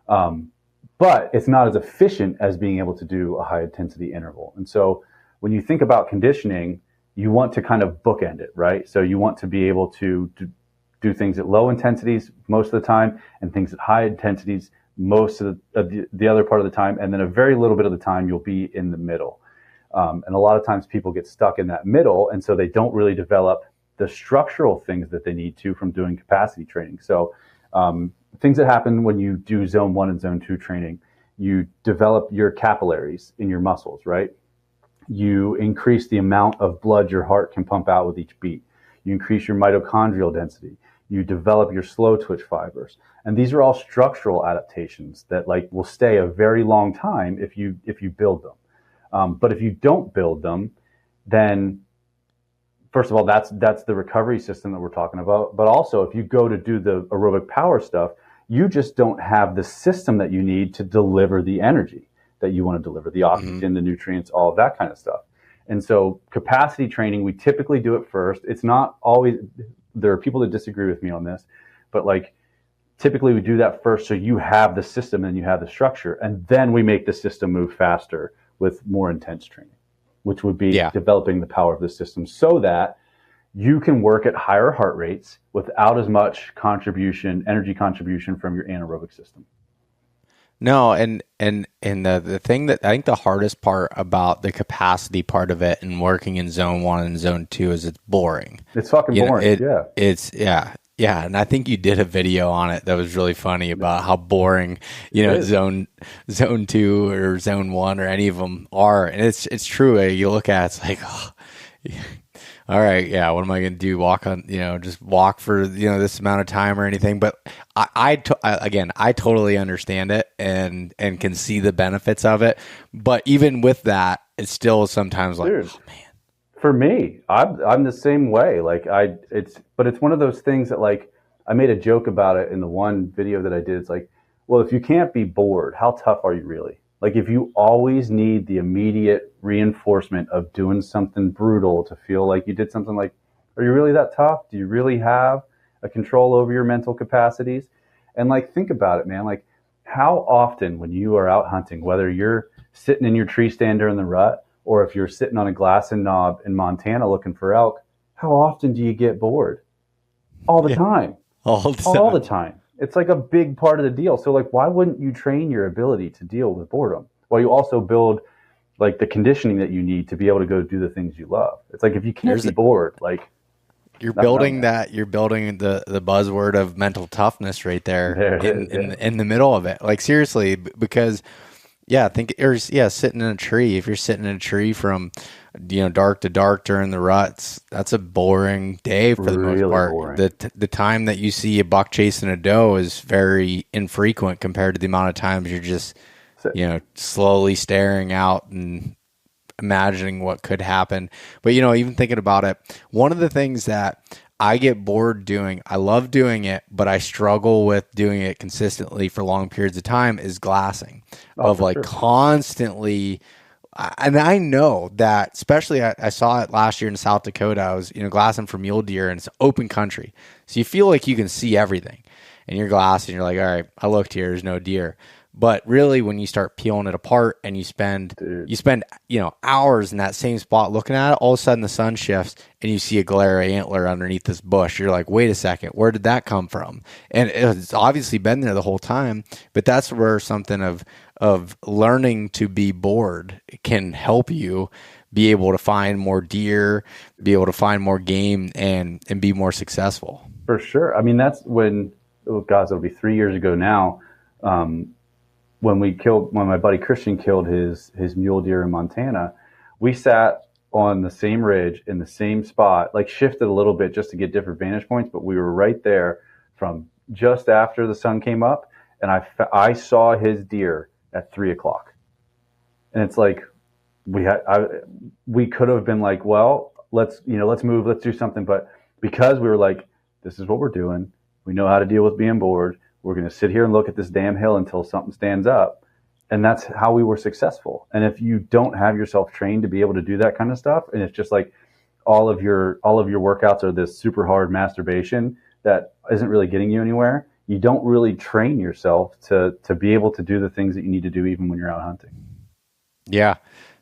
time. but it's not as efficient as being able to do a high intensity interval. And so when you think about conditioning, you want to kind of bookend it, right? So you want to be able to do things at low intensities most of the time and things at high intensities most of the other part of the time. And then a very little bit of the time you'll be in the middle. And a lot of times people get stuck in that middle. And so they don't really develop the structural things that they need to from doing capacity training. So things that happen when you do zone 1 and zone 2 training, you develop your capillaries in your muscles, right? You increase the amount of blood your heart can pump out with each beat. You increase your mitochondrial density. You develop your slow twitch fibers. And these are all structural adaptations that like will stay a very long time if you build them. But if you don't build them, then first of all, that's the recovery system that we're talking about. But also if you go to do the aerobic power stuff, you just don't have the system that you need to deliver the energy that you want to deliver, the oxygen, the nutrients, all of that kind of stuff. And so capacity training, we typically do it first. It's not always, there are people that disagree with me on this, but like typically we do that first so you have the system and you have the structure, and then we make the system move faster with more intense training, which would be developing the power of the system so that you can work at higher heart rates without as much energy contribution from your anaerobic system. No, and the thing that I think the hardest part about the capacity part of it and working in zone 1 and zone 2 is it's boring. It's fucking boring. It's and I think you did a video on it that was really funny about how boring, zone 2 or zone 1 or any of them are. And it's true. You look at it, it's like, oh, all right, yeah, what am I going to do? Walk on, just walk for, this amount of time or anything. But I totally understand it and can see the benefits of it. But even with that, it's still sometimes like, dude, oh man. For me, I'm the same way. Like it's one of those things that like, I made a joke about it in the one video that I did. It's like, well, if you can't be bored, how tough are you really? Like if you always need the immediate reinforcement of doing something brutal to feel like you did something, like, are you really that tough? Do you really have a control over your mental capacities? And like, think about it, man. Like how often when you are out hunting, whether you're sitting in your tree stand during the rut, or if you're sitting on a glass and knob in Montana looking for elk, how often do you get bored? All the time. All the time. It's like a big part of the deal. So like, why wouldn't you train your ability to deal with boredom while you also build like the conditioning that you need to be able to go do the things you love? It's like, if you can't be bored, like you're building the buzzword of mental toughness right there in the middle of it. Like seriously, because sitting in a tree. If you're sitting in a tree from, dark to dark during the ruts, that's a boring day for the most part. Boring. The time that you see a buck chasing a doe is very infrequent compared to the amount of times you're just, slowly staring out and imagining what could happen. But, even thinking about it, one of the things that I get bored doing, I love doing it, but I struggle with doing it consistently for long periods of time, is glassing. Constantly. And I know that, especially I saw it last year in South Dakota. I was, glassing for mule deer, and it's open country. So you feel like you can see everything. And you're glassing, you're like, all right, I looked here, there's no deer. But really, when you start peeling it apart and you spend hours in that same spot looking at it, all of a sudden the sun shifts and you see a glare of antler underneath this bush. You're like, wait a second, where did that come from? And it's obviously been there the whole time. But that's where something of learning to be bored can help you be able to find more deer, be able to find more game, and be more successful. For sure. I mean, that's when, it'll be 3 years ago now. When my buddy Christian killed his mule deer in Montana, we sat on the same ridge in the same spot, like shifted a little bit just to get different vantage points, but we were right there from just after the sun came up, and I saw his deer at 3:00. And it's like, we could have been like, well, let's move, let's do something. But because we were like, this is what we're doing, we know how to deal with being bored. We're going to sit here and look at this damn hill until something stands up. And that's how we were successful. And if you don't have yourself trained to be able to do that kind of stuff, and it's just like all of your workouts are this super hard masturbation that isn't really getting you anywhere, you don't really train yourself to be able to do the things that you need to do even when you're out hunting. Yeah.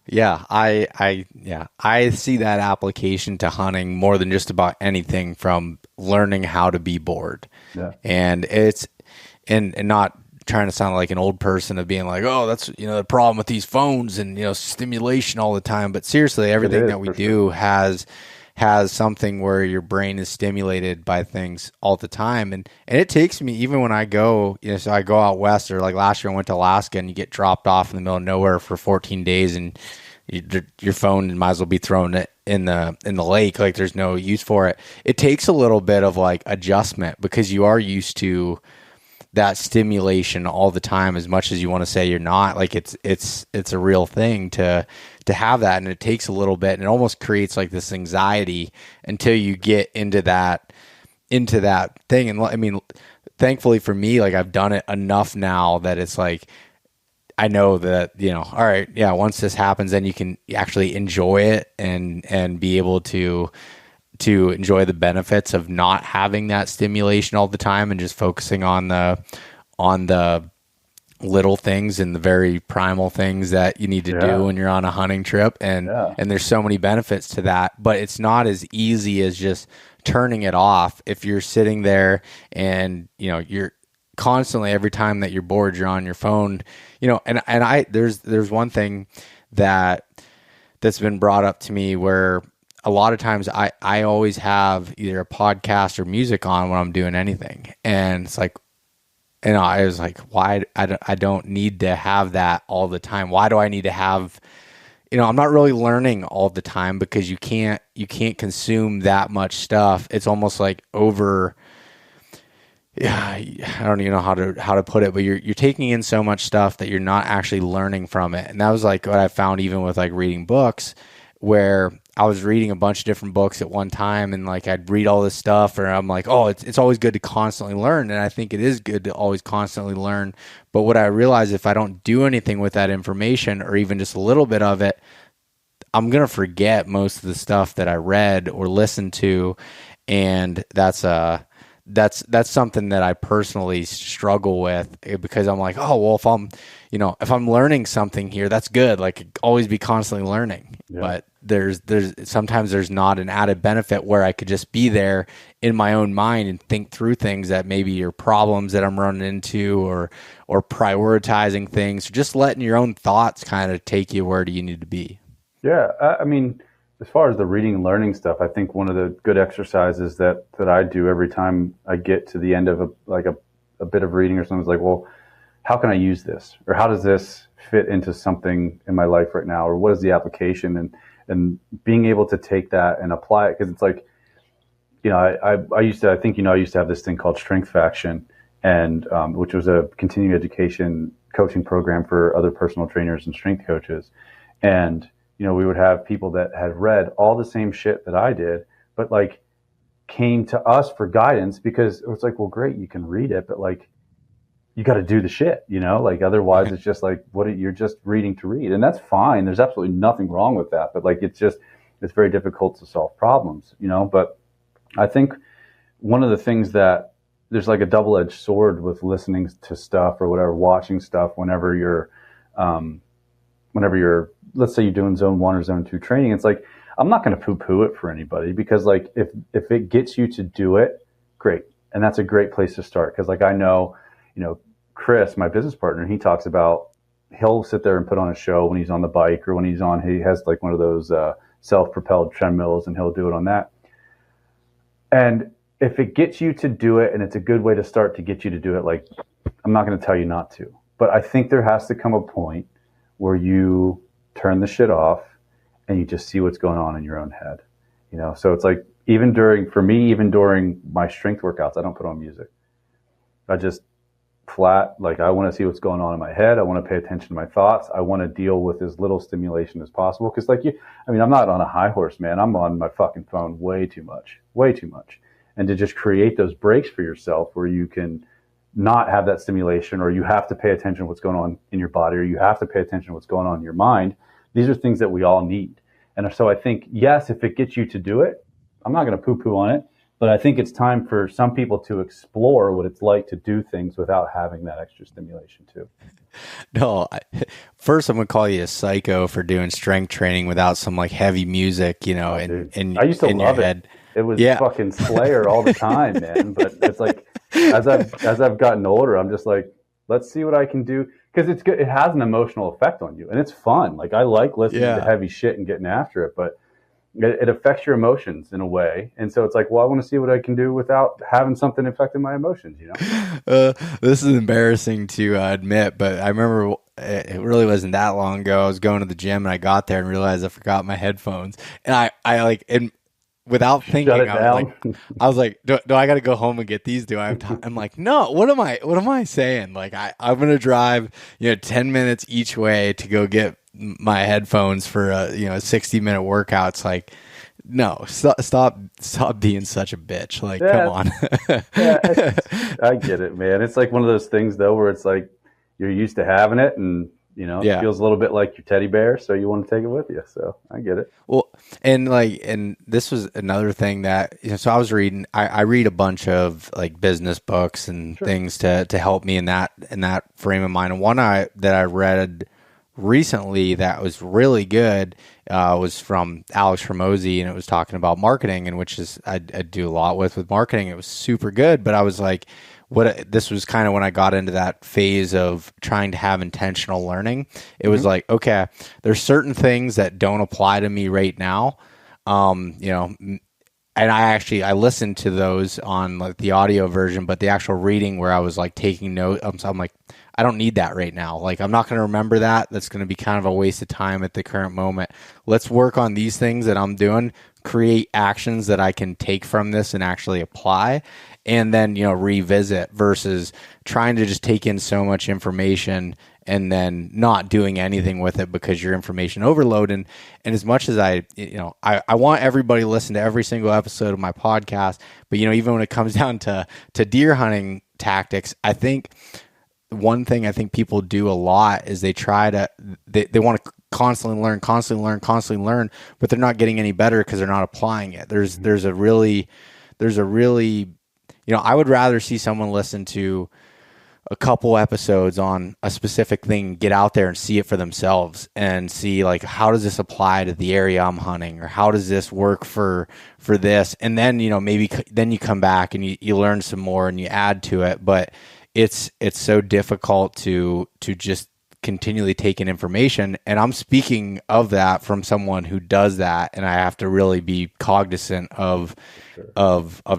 Yeah. I see that application to hunting more than just about anything, from learning how to be bored. Yeah. And it's, and not trying to sound like an old person of being like, oh, that's, the problem with these phones and, stimulation all the time. But seriously, everything that we do has something where your brain is stimulated by things all the time. And it takes me, even when I go, so I go out west, or like last year I went to Alaska, and you get dropped off in the middle of nowhere for 14 days and your phone might as well be thrown in the lake. Like, there's no use for it. It takes a little bit of like adjustment, because you are used to that stimulation all the time, as much as you want to say you're not. Like, it's a real thing to have that, and it takes a little bit, and it almost creates like this anxiety until you get into that thing. And I mean, thankfully for me, like, I've done it enough now that it's like, I know that, all right, yeah, once this happens, then you can actually enjoy it and be able to enjoy the benefits of not having that stimulation all the time, and just focusing on the little things and the very primal things that you need to do when you're on a hunting trip. And there's so many benefits to that, but it's not as easy as just turning it off. If you're sitting there and, you're constantly, every time that you're bored, you're on your phone, there's one thing that's been brought up to me, where a lot of times I always have either a podcast or music on when I'm doing anything. And it's like, I was like, why? I don't need to have that all the time. Why do I need to have, I'm not really learning all the time, because you can't consume that much stuff. It's almost like over, I don't even know how to put it, but you're taking in so much stuff that you're not actually learning from it. And that was like what I found even with like reading books, where I was reading a bunch of different books at one time, and like I'd read all this stuff, and I'm like, oh, it's always good to constantly learn. And I think it is good to always constantly learn. But what I realized, if I don't do anything with that information, or even just a little bit of it, I'm going to forget most of the stuff that I read or listened to. And that's something that I personally struggle with, because I'm like, oh, well, if I'm learning something here, that's good. Like, always be constantly learning. Yeah. But there's sometimes there's not an added benefit where I could just be there in my own mind and think through things that maybe are problems that I'm running into, or prioritizing things, or just letting your own thoughts kind of take you where do you need to be. Yeah. I mean, as far as the reading and learning stuff, I think one of the good exercises that I do every time I get to the end of a bit of reading or something is like, well, how can I use this? Or how does this fit into something in my life right now? Or what is the application? And being able to take that and apply it. Because it's like, I used to have this thing called Strength Faction, and which was a continuing education coaching program for other personal trainers and strength coaches. And we would have people that had read all the same shit that I did, but like came to us for guidance, because it was like, well, great, you can read it, but like, you got to do the shit, like otherwise it's just like, you're just reading to read. And that's fine. There's absolutely nothing wrong with that. But like, it's very difficult to solve problems, But I think one of the things that there's like a double-edged sword with listening to stuff or whatever, watching stuff, whenever you're, let's say you're doing zone 1 or zone 2 training, it's like, I'm not going to poo-poo it for anybody, because like, if it gets you to do it, great. And that's a great place to start. Cause like, I know, Chris, my business partner, he talks about, he'll sit there and put on a show when he's on the bike, or when he has like one of those self-propelled treadmills, and he'll do it on that. And if it gets you to do it, and it's a good way to start to get you to do it, like, I'm not going to tell you not to, but I think there has to come a point where you turn the shit off and you just see what's going on in your own head, So it's like, even during my strength workouts, I don't put on music. I just flat, like, I want to see what's going on in my head. I want to pay attention to my thoughts. I want to deal with as little stimulation as possible. Because I'm not on a high horse, man. I'm on my fucking phone way too much. And to just create those breaks for yourself where you can not have that stimulation, or you have to pay attention to what's going on in your body, or you have to pay attention to what's going on in your mind. These are things that we all need. And so I think, yes, if it gets you to do it, I'm not going to poo-poo on it. But I think it's time for some people to explore what it's like to do things without having that extra stimulation too. No, first I'm gonna call you a psycho for doing strength training without some like heavy music, you know, in I used to in your love it. head. It was Yeah. fucking Slayer all the time, man. But it's like as I've gotten older, I'm just like, let's see what I can do, because it's good. It has an emotional effect on you, and it's fun. Like I like listening to heavy shit and getting after it, but it affects your emotions in a way. And so it's like, well, I want to see what I can do without having something affecting my emotions, you know? This is embarrassing to admit, but I remember it really wasn't that long ago. I was going to the gym and I got there and realized I forgot my headphones. And I like, and without thinking, I was like, do I got to go home and get these? Do I have time? I'm like, no, what am I saying? Like I'm going to drive, 10 minutes each way to go get my headphones for a 60-minute workout. It's like, no, stop being such a bitch. Like, come on. I get it, man. It's like one of those things though, where it's like you're used to having it, and it feels a little bit like your teddy bear, so you want to take it with you. So I get it. Well, and this was another thing that, so I was reading, I read a bunch of like business books and things to help me in that frame of mind. And one that I read recently that was really good was from Alex Hormozy, and it was talking about marketing, and which is I do a lot with marketing. It was super good, but I was like, this was kind of when I got into that phase of trying to have intentional learning. It was like, okay, there's certain things that don't apply to me right now. And I listened to those on like the audio version, but the actual reading where I was like taking notes, I'm like, I don't need that right now. Like, I'm not going to remember that. That's going to be kind of a waste of time at the current moment. Let's work on these things that I'm doing, create actions that I can take from this and actually apply, and then, revisit, versus trying to just take in so much information and then not doing anything with it because you're information overload. And as much as I want everybody to listen to every single episode of my podcast, but, even when it comes down to deer hunting tactics, I think one thing I think people do a lot is they want to constantly learn, but they're not getting any better because they're not applying it. There's a really, I would rather see someone listen to a couple episodes on a specific thing, get out there and see it for themselves and see like, how does this apply to the area I'm hunting, or how does this work for this? And then, maybe then you come back and you learn some more and you add to it. But it's so difficult to just continually take in information. And I'm speaking of that from someone who does that. And I have to really be cognizant of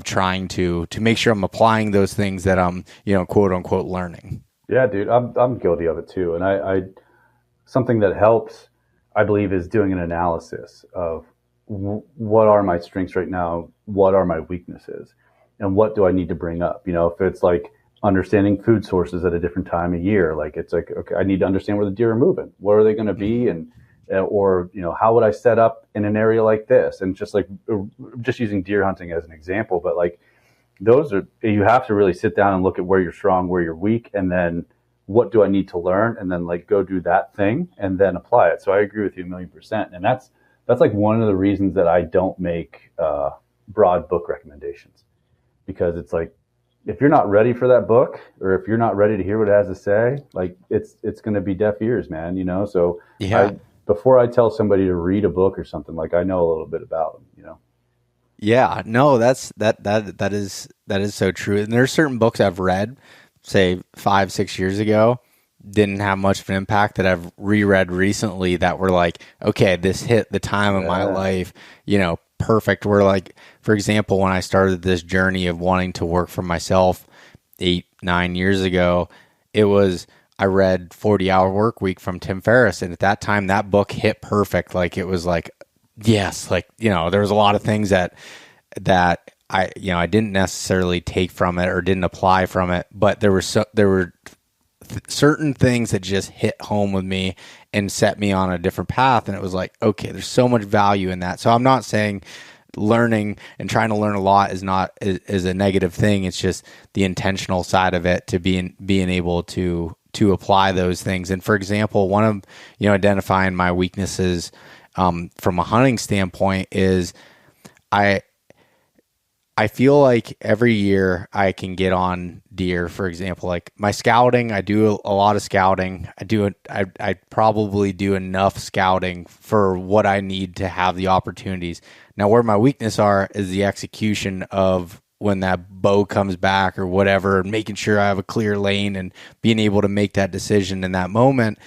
trying to make sure I'm applying those things that I'm, quote unquote learning. Yeah, dude, I'm guilty of it too. And I something that helps, I believe, is doing an analysis of what are my strengths right now? What are my weaknesses? And what do I need to bring up? If it's like understanding food sources at a different time of year, like it's like, okay, I need to understand where the deer are moving. Where are they going to be? And, or, how would I set up in an area like this? And just using deer hunting as an example, but like you have to really sit down and look at where you're strong, where you're weak, and then what do I need to learn? And then like go do that thing and then apply it. So I agree with you 1,000,000%. And that's like one of the reasons that I don't make broad book recommendations, because it's like, if you're not ready for that book, or if you're not ready to hear what it has to say, like it's going to be deaf ears, man, So before I tell somebody to read a book or something, like I know a little bit about them, Yeah, no, that is so true. And there's certain books I've read, say 5-6 years ago, didn't have much of an impact, that I've reread recently that were like, okay, this hit the time of my life, perfect. Where like, for example, when I started this journey of wanting to work for myself 8-9 years ago, I read 40-Hour Work Week from Tim Ferriss. And at that time, that book hit perfect. Like, it was like, yes, like, there was a lot of things that I didn't necessarily take from it or didn't apply from it, but there were certain things that just hit home with me and set me on a different path. And it was like, okay, there's so much value in that. So I'm not saying learning and trying to learn a lot is a negative thing. It's just the intentional side of it, to being able to apply those things. And for example, one of, identifying my weaknesses from a hunting standpoint is I I feel like every year I can get on deer. For example, like my scouting, I do a lot of scouting. I probably do enough scouting for what I need to have the opportunities. Now, where my weakness are is the execution of when that bow comes back or whatever, making sure I have a clear lane and being able to make that decision in that moment,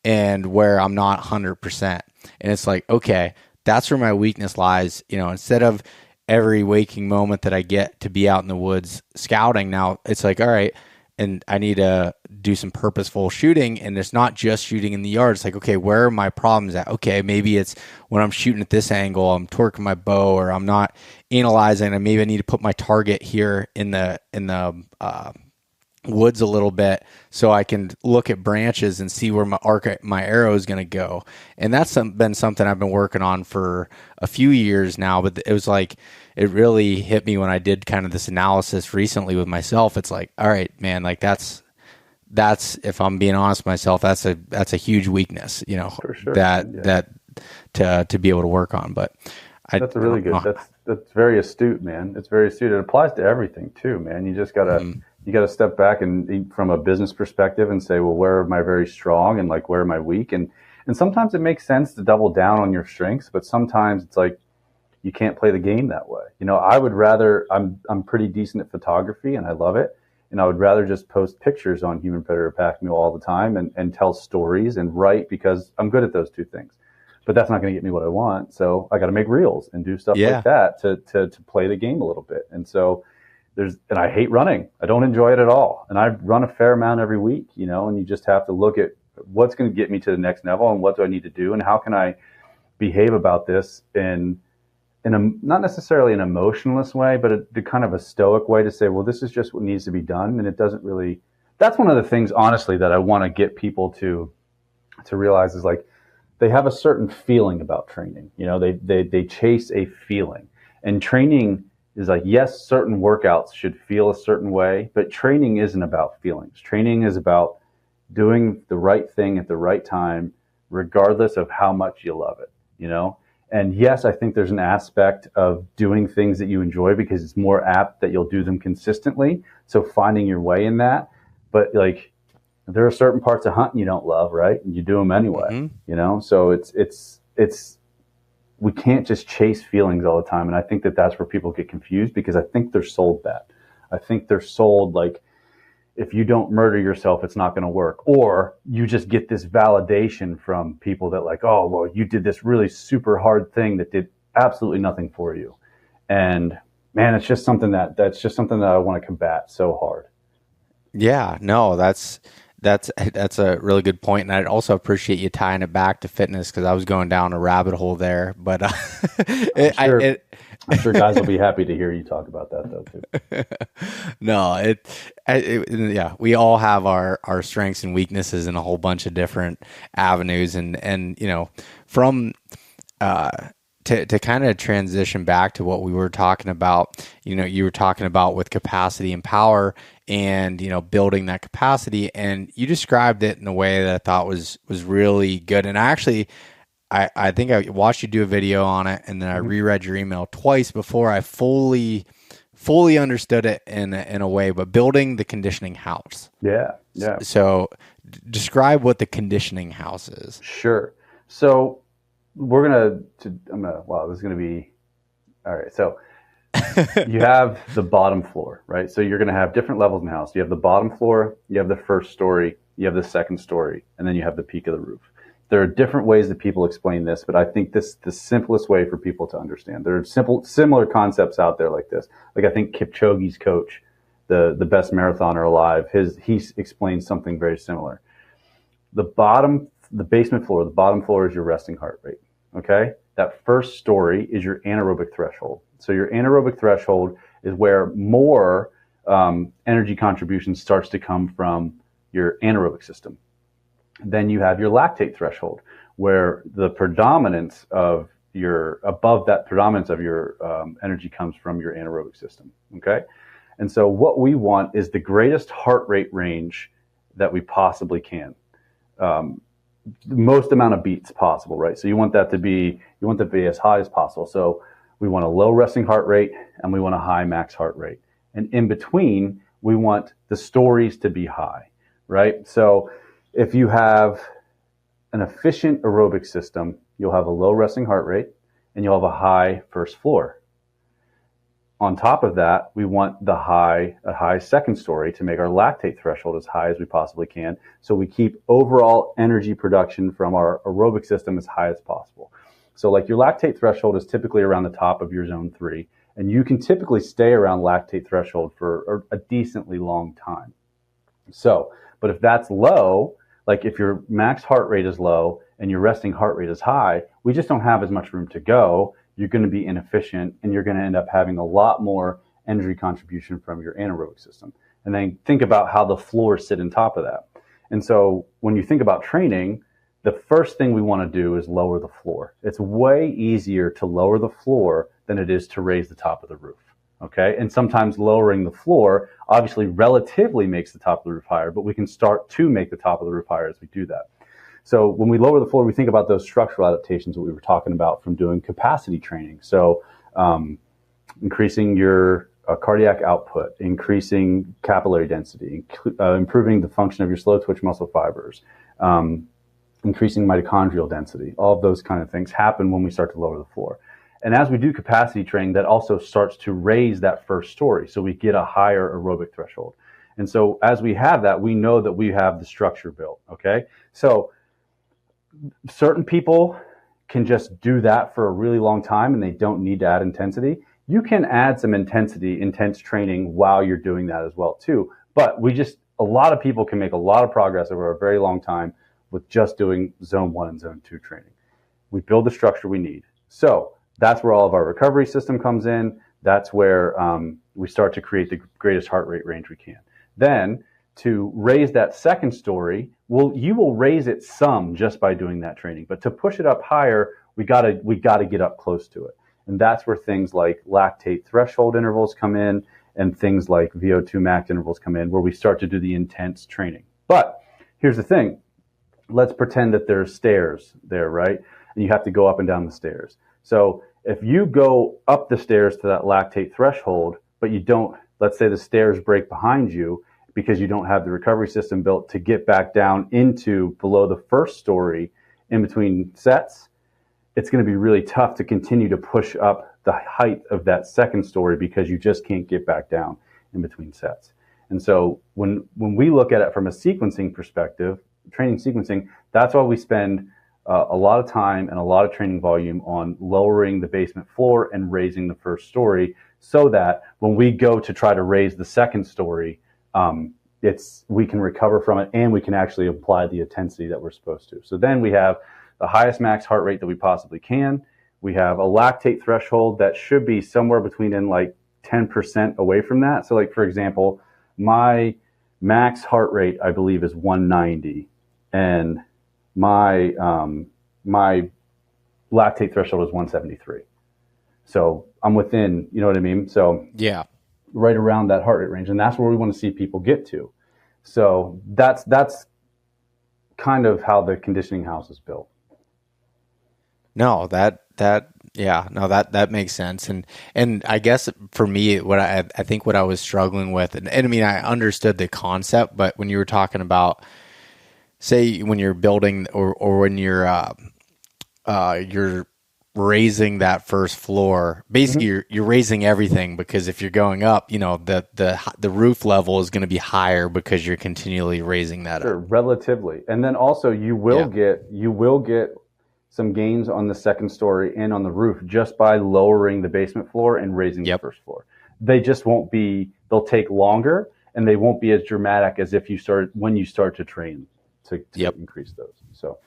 and where I'm not 100%. And it's like, okay, that's where my weakness lies. Instead of every waking moment that I get to be out in the woods scouting, now it's like, all right, and I need to do some purposeful shooting, and it's not just shooting in the yard. It's like, okay, where are my problems at? Okay, maybe it's when I'm shooting at this angle, I'm torquing my bow, or I'm not analyzing, and maybe I need to put my target here in the woods a little bit so I can look at branches and see where my arrow is going to go. And that's been something I've been working on for a few years now, but it was like, it really hit me when I did kind of this analysis recently with myself. It's like, all right, man, like that's, if I'm being honest with myself, that's a huge weakness, For sure. that to be able to work on. But that's a really good, that's very astute, man. It's very astute. It applies to everything too, man. You just gotta, you got to step back and from a business perspective and say, well, where am I very strong and like, where am I weak? And sometimes it makes sense to double down on your strengths, but sometimes it's like, you can't play the game that way. I would rather, I'm pretty decent at photography and I love it. And I would rather just post pictures on Human Predator Pack Mule all the time and tell stories and write, because I'm good at those two things. But that's not going to get me what I want. So I got to make reels and do stuff like that to play the game a little bit. And so and I hate running. I don't enjoy it at all. And I run a fair amount every week, and you just have to look at what's going to get me to the next level and what do I need to do and how can I behave about this in a, not necessarily an emotionless way, but a kind of a stoic way to say, well, this is just what needs to be done. And it doesn't really, that's one of the things, honestly, that I want to get people to realize is like, they have a certain feeling about training. They chase a feeling, and training is like, yes, certain workouts should feel a certain way, but training isn't about feelings. Training is about doing the right thing at the right time, regardless of how much you love it, And yes, I think there's an aspect of doing things that you enjoy because it's more apt that you'll do them consistently. So finding your way in that, but like, there are certain parts of hunting you don't love, right? And you do them anyway, So it's we can't just chase feelings all the time. And I think that that's where people get confused, because I think they're sold that. I think they're sold like, if you don't murder yourself, it's not going to work. Or you just get this validation from people that like, oh, well, you did this really super hard thing that did absolutely nothing for you. And man, it's just something that's just something that I want to combat so hard. Yeah, no, that's a really good point, and I'd also appreciate you tying it back to fitness, because I was going down a rabbit hole there. But I'm sure guys will be happy to hear you talk about that, though, too. No, yeah, we all have our strengths and weaknesses in a whole bunch of different avenues, and from to kind of transition back to what we were talking about, you were talking about with capacity and power, and building that capacity, and you described it in a way that I thought was really good. And I think I watched you do a video on it, and then I reread your email twice before I fully understood it in a way. But building the conditioning house. Yeah. So describe what the conditioning house is. Sure. So wow, this is gonna be all right. So you have the bottom floor, right? So you're going to have different levels in the house. You have the bottom floor, you have the first story, you have the second story, and then you have the peak of the roof. There are different ways that people explain this, but I think this the simplest way for people to understand. There are similar concepts out there like this. Like I think Kipchoge's coach, the best marathoner alive, he explains something very similar. The basement floor, the bottom floor is your resting heart rate. Okay? That first story is your anaerobic threshold. So your anaerobic threshold is where more energy contribution starts to come from your anaerobic system. Then you have your lactate threshold, where the predominance of your energy comes from your anaerobic system. Okay, and so what we want is the greatest heart rate range that we possibly can. The most amount of beats possible, right? So you want that to be as high as possible. So we want a low resting heart rate, and we want a high max heart rate. And in between, we want the stories to be high, right? So if you have an efficient aerobic system, you'll have a low resting heart rate and you'll have a high first floor. On top of that, we want a high second story to make our lactate threshold as high as we possibly can. So we keep overall energy production from our aerobic system as high as possible. So like your lactate threshold is typically around the top of your zone 3, and you can typically stay around lactate threshold for a decently long time. So, but if that's low, like if your max heart rate is low and your resting heart rate is high, we just don't have as much room to go. You're going to be inefficient and you're going to end up having a lot more energy contribution from your anaerobic system. And then think about how the floors sit on top of that. And so when you think about training, the first thing we want to do is lower the floor. It's way easier to lower the floor than it is to raise the top of the roof. Okay. And sometimes lowering the floor obviously relatively makes the top of the roof higher, but we can start to make the top of the roof higher as we do that. So when we lower the floor, we think about those structural adaptations that we were talking about from doing capacity training. So increasing your cardiac output, increasing capillary density, improving the function of your slow twitch muscle fibers, increasing mitochondrial density. All of those kind of things happen when we start to lower the floor. And as we do capacity training, that also starts to raise that first story. So we get a higher aerobic threshold. And so as we have that, we know that we have the structure built. Okay. So certain people can just do that for a really long time and they don't need to add intensity. You can add some intense training while you're doing that as well too. But a lot of people can make a lot of progress over a very long time with just doing zone 1 and zone 2 training. We build the structure we need. So that's where all of our recovery system comes in. That's where we start to create the greatest heart rate range we can. Then to raise that second story, you will raise it some just by doing that training. But to push it up higher, we gotta get up close to it. And that's where things like lactate threshold intervals come in and things like VO2 max intervals come in, where we start to do the intense training. But here's the thing. Let's pretend that there's stairs there, right? And you have to go up and down the stairs. So if you go up the stairs to that lactate threshold, but you don't, let's say the stairs break behind you because you don't have the recovery system built to get back down into below the first story in between sets, it's going to be really tough to continue to push up the height of that second story because you just can't get back down in between sets. And so when we look at it from a sequencing perspective, training sequencing, that's why we spend a lot of time and a lot of training volume on lowering the basement floor and raising the first story, so that when we go to try to raise the second story, we can recover from it and we can actually apply the intensity that we're supposed to. So then we have the highest max heart rate that we possibly can. We have a lactate threshold that should be somewhere between 10% away from that. So like, for example, my max heart rate, I believe, is 190, and my lactate threshold is 173. So I'm within, you know what I mean? So yeah, right around that heart rate range. And that's where we want to see people get to. So that's kind of how the conditioning house is built. No, that makes sense. And I guess for me, what I think what I was struggling with, and I mean, I understood the concept, but when you were talking about, say, when you're building or when you're raising that first floor, basically you're raising everything, because if you're going up, the roof level is going to be higher because you're continually raising that up. Relatively. And then also you will get some gains on the second story and on the roof just by lowering the basement floor and raising the first floor. They just won't be, they'll take longer and they won't be as dramatic as when you start to train to increase those. So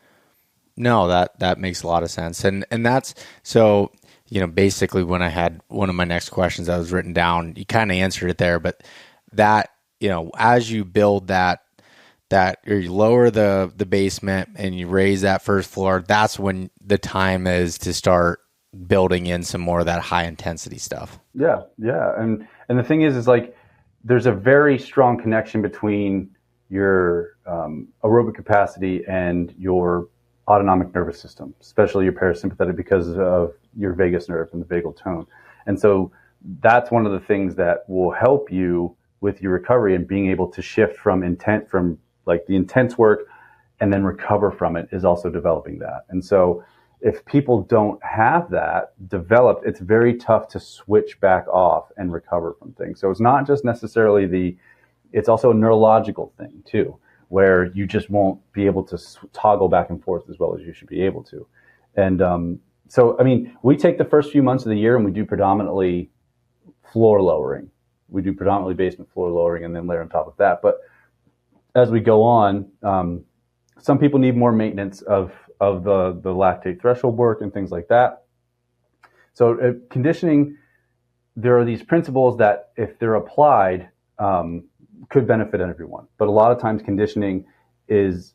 no, that makes a lot of sense. And that's, so, basically when I had one of my next questions that was written down, you kind of answered it there, but that, as you build that or you lower the basement and you raise that first floor, that's when the time is to start building in some more of that high intensity stuff. Yeah. And the thing is like, there's a very strong connection between your aerobic capacity and your autonomic nervous system, especially your parasympathetic, because of your vagus nerve and the vagal tone. And so that's one of the things that will help you with your recovery and being able to shift from like the intense work and then recover from it is also developing that. And so if people don't have that developed, it's very tough to switch back off and recover from things. So it's not just necessarily it's also a neurological thing too, where you just won't be able to toggle back and forth as well as you should be able to. And so, I mean, we take the first few months of the year and we do predominantly floor lowering. We do predominantly basement floor lowering and then layer on top of that. But as we go on, some people need more maintenance of the lactate threshold work and things like that. So conditioning, there are these principles that if they're applied, could benefit everyone. But a lot of times conditioning is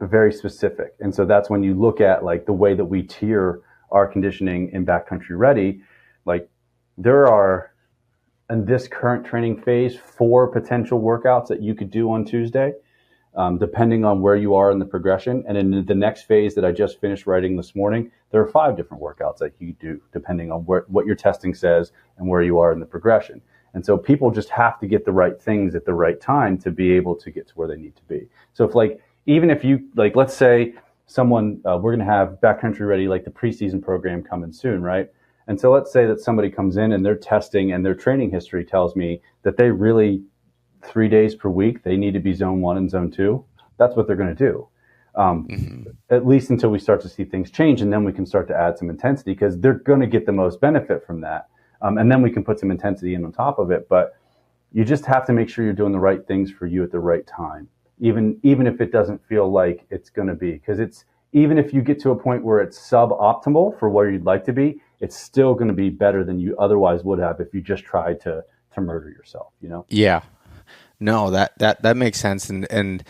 very specific. And so that's when you look at like the way that we tier our conditioning in Backcountry Ready. Like there are, in this current training phase, 4 potential workouts that you could do on Tuesday, depending on where you are in the progression. And in the next phase that I just finished writing this morning, there are 5 different workouts that you do, depending on what your testing says and where you are in the progression. And so people just have to get the right things at the right time to be able to get to where they need to be. So if even if you, let's say someone, we're going to have Backcountry Ready, like the preseason program coming soon, right? And so let's say that somebody comes in and they're testing and their training history tells me that they really, 3 days per week, they need to be zone 1 and zone 2. That's what they're going to do. At least until we start to see things change, and then we can start to add some intensity because they're going to get the most benefit from that. And then we can put some intensity in on top of it. But you just have to make sure you're doing the right things for you at the right time, even if it doesn't feel like it's going to be. Because even if you get to a point where it's suboptimal for where you'd like to be, it's still going to be better than you otherwise would have if you just tried to murder yourself, you know? Yeah. No, that makes sense. And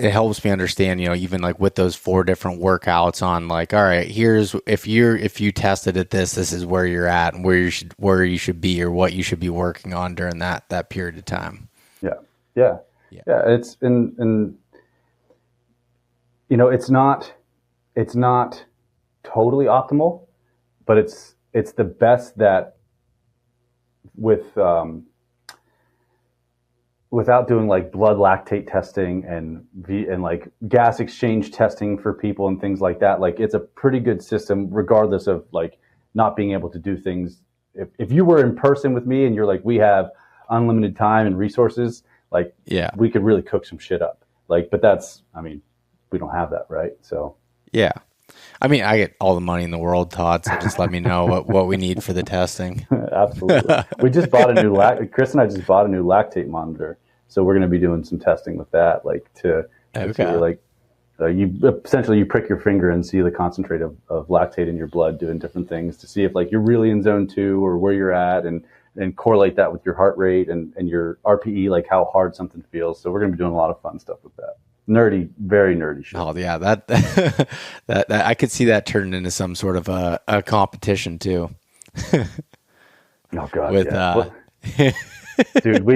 it helps me understand, even like with those 4 different workouts on like, all right, here's, if you tested at this is where you're at and where you should be or what you should be working on during that period of time. Yeah. It's it's not totally optimal, but it's the best that without doing like blood lactate testing and like gas exchange testing for people and things like that. Like it's a pretty good system, regardless of like not being able to do things. If you were in person with me and you're like, we have unlimited time and resources, like we could really cook some shit up. Like, but we don't have that, right? So yeah. I mean, I get all the money in the world, Todd, so just let me know what we need for the testing. Absolutely. We just bought Chris and I just bought a new lactate monitor. So we're going to be doing some testing with that, like to see, like you prick your finger and see the concentrate of lactate in your blood doing different things to see if like you're really in zone 2 or where you're at and correlate that with your heart rate and your RPE, like how hard something feels. So we're going to be doing a lot of fun stuff with that. Nerdy, very nerdy shit. Oh yeah, that I could see that turning into some sort of a competition too. Oh god, dude, we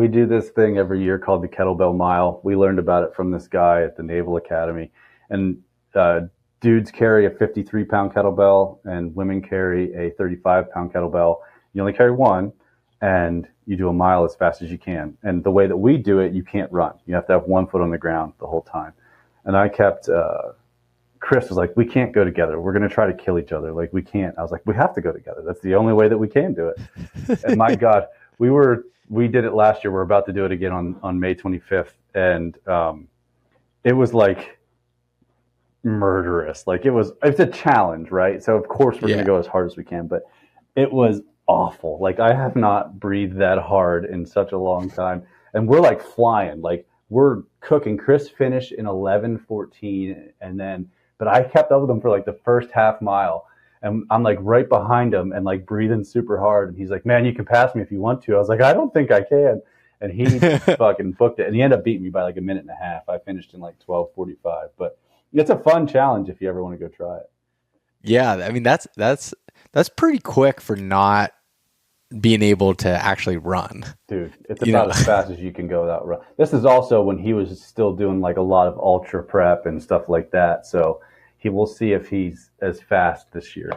do this thing every year called the Kettlebell Mile. We learned about it from this guy at the Naval Academy, and dudes carry a 53-pound kettlebell and women carry a 35-pound kettlebell. You only carry one, and you do a mile as fast as you can. And the way that we do it, you can't run. You have to have 1 foot on the ground the whole time. And I kept, Chris was like, we can't go together. We're going to try to kill each other. Like, we can't. I was like, we have to go together. That's the only way that we can do it. And my God, we did it last year. We're about to do it again on May 25th. And it was like murderous. Like it's a challenge, right? So of course we're going to go as hard as we can, but it was awful. Like I have not breathed that hard in such a long time. And we're like flying, like we're cooking. Chris finished in 11:14 but I kept up with him for like the first half mile and I'm like right behind him and like breathing super hard. And he's like, man, you can pass me if you want to. I was like, I don't think I can. And he fucking booked it. And he ended up beating me by like a minute and a half. I finished in like 12:45, but it's a fun challenge if you ever want to go try it. Yeah. I mean, that's pretty quick for not being able to actually run. Dude, it's about as fast as you can go without run. This is also when he was still doing like a lot of ultra prep and stuff like that. So we'll see if he's as fast this year.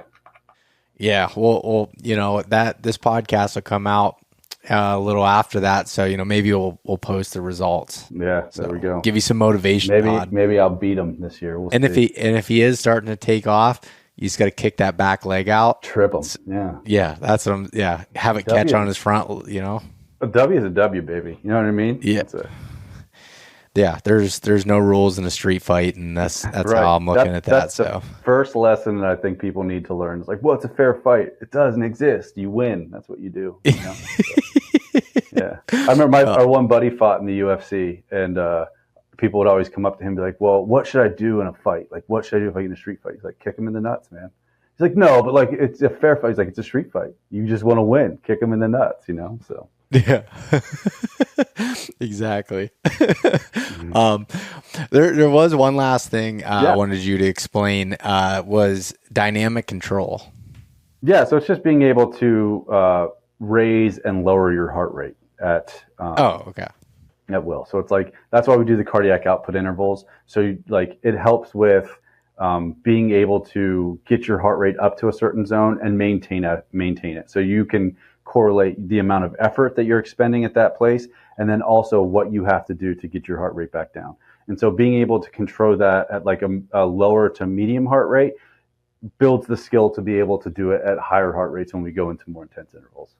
Yeah, well, that this podcast will come out a little after that, so maybe we'll post the results. Yeah, there we go. Give you some motivation. Maybe I'll beat him this year. We'll see. If he is starting to take off, you just got to kick that back leg out, trip him. Yeah, that's what I'm. Yeah, have it catch on his front. A W is a W, baby. You know what I mean? Yeah. Yeah, there's no rules in a street fight, and that's right. How I'm looking at that. That's the first lesson that I think people need to learn. It's like, well, it's a fair fight. It doesn't exist. You win. That's what you do. Yeah. I remember our one buddy fought in the UFC, and people would always come up to him and be like, well, what should I do in a fight? Like, what should I do if I get in a street fight? He's like, kick him in the nuts, man. He's like, no, but like, it's a fair fight. He's like, it's a street fight. You just want to win. Kick him in the nuts, so. Yeah, exactly. There was one last thing I wanted you to explain was dynamic control. Yeah, so it's just being able to raise and lower your heart rate at will. So it's like that's why we do the cardiac output intervals. So it helps with being able to get your heart rate up to a certain zone and maintain it. So you can correlate the amount of effort that you're expending at that place, and then also what you have to do to get your heart rate back down. And so being able to control that at like a lower to medium heart rate builds the skill to be able to do it at higher heart rates when we go into more intense intervals.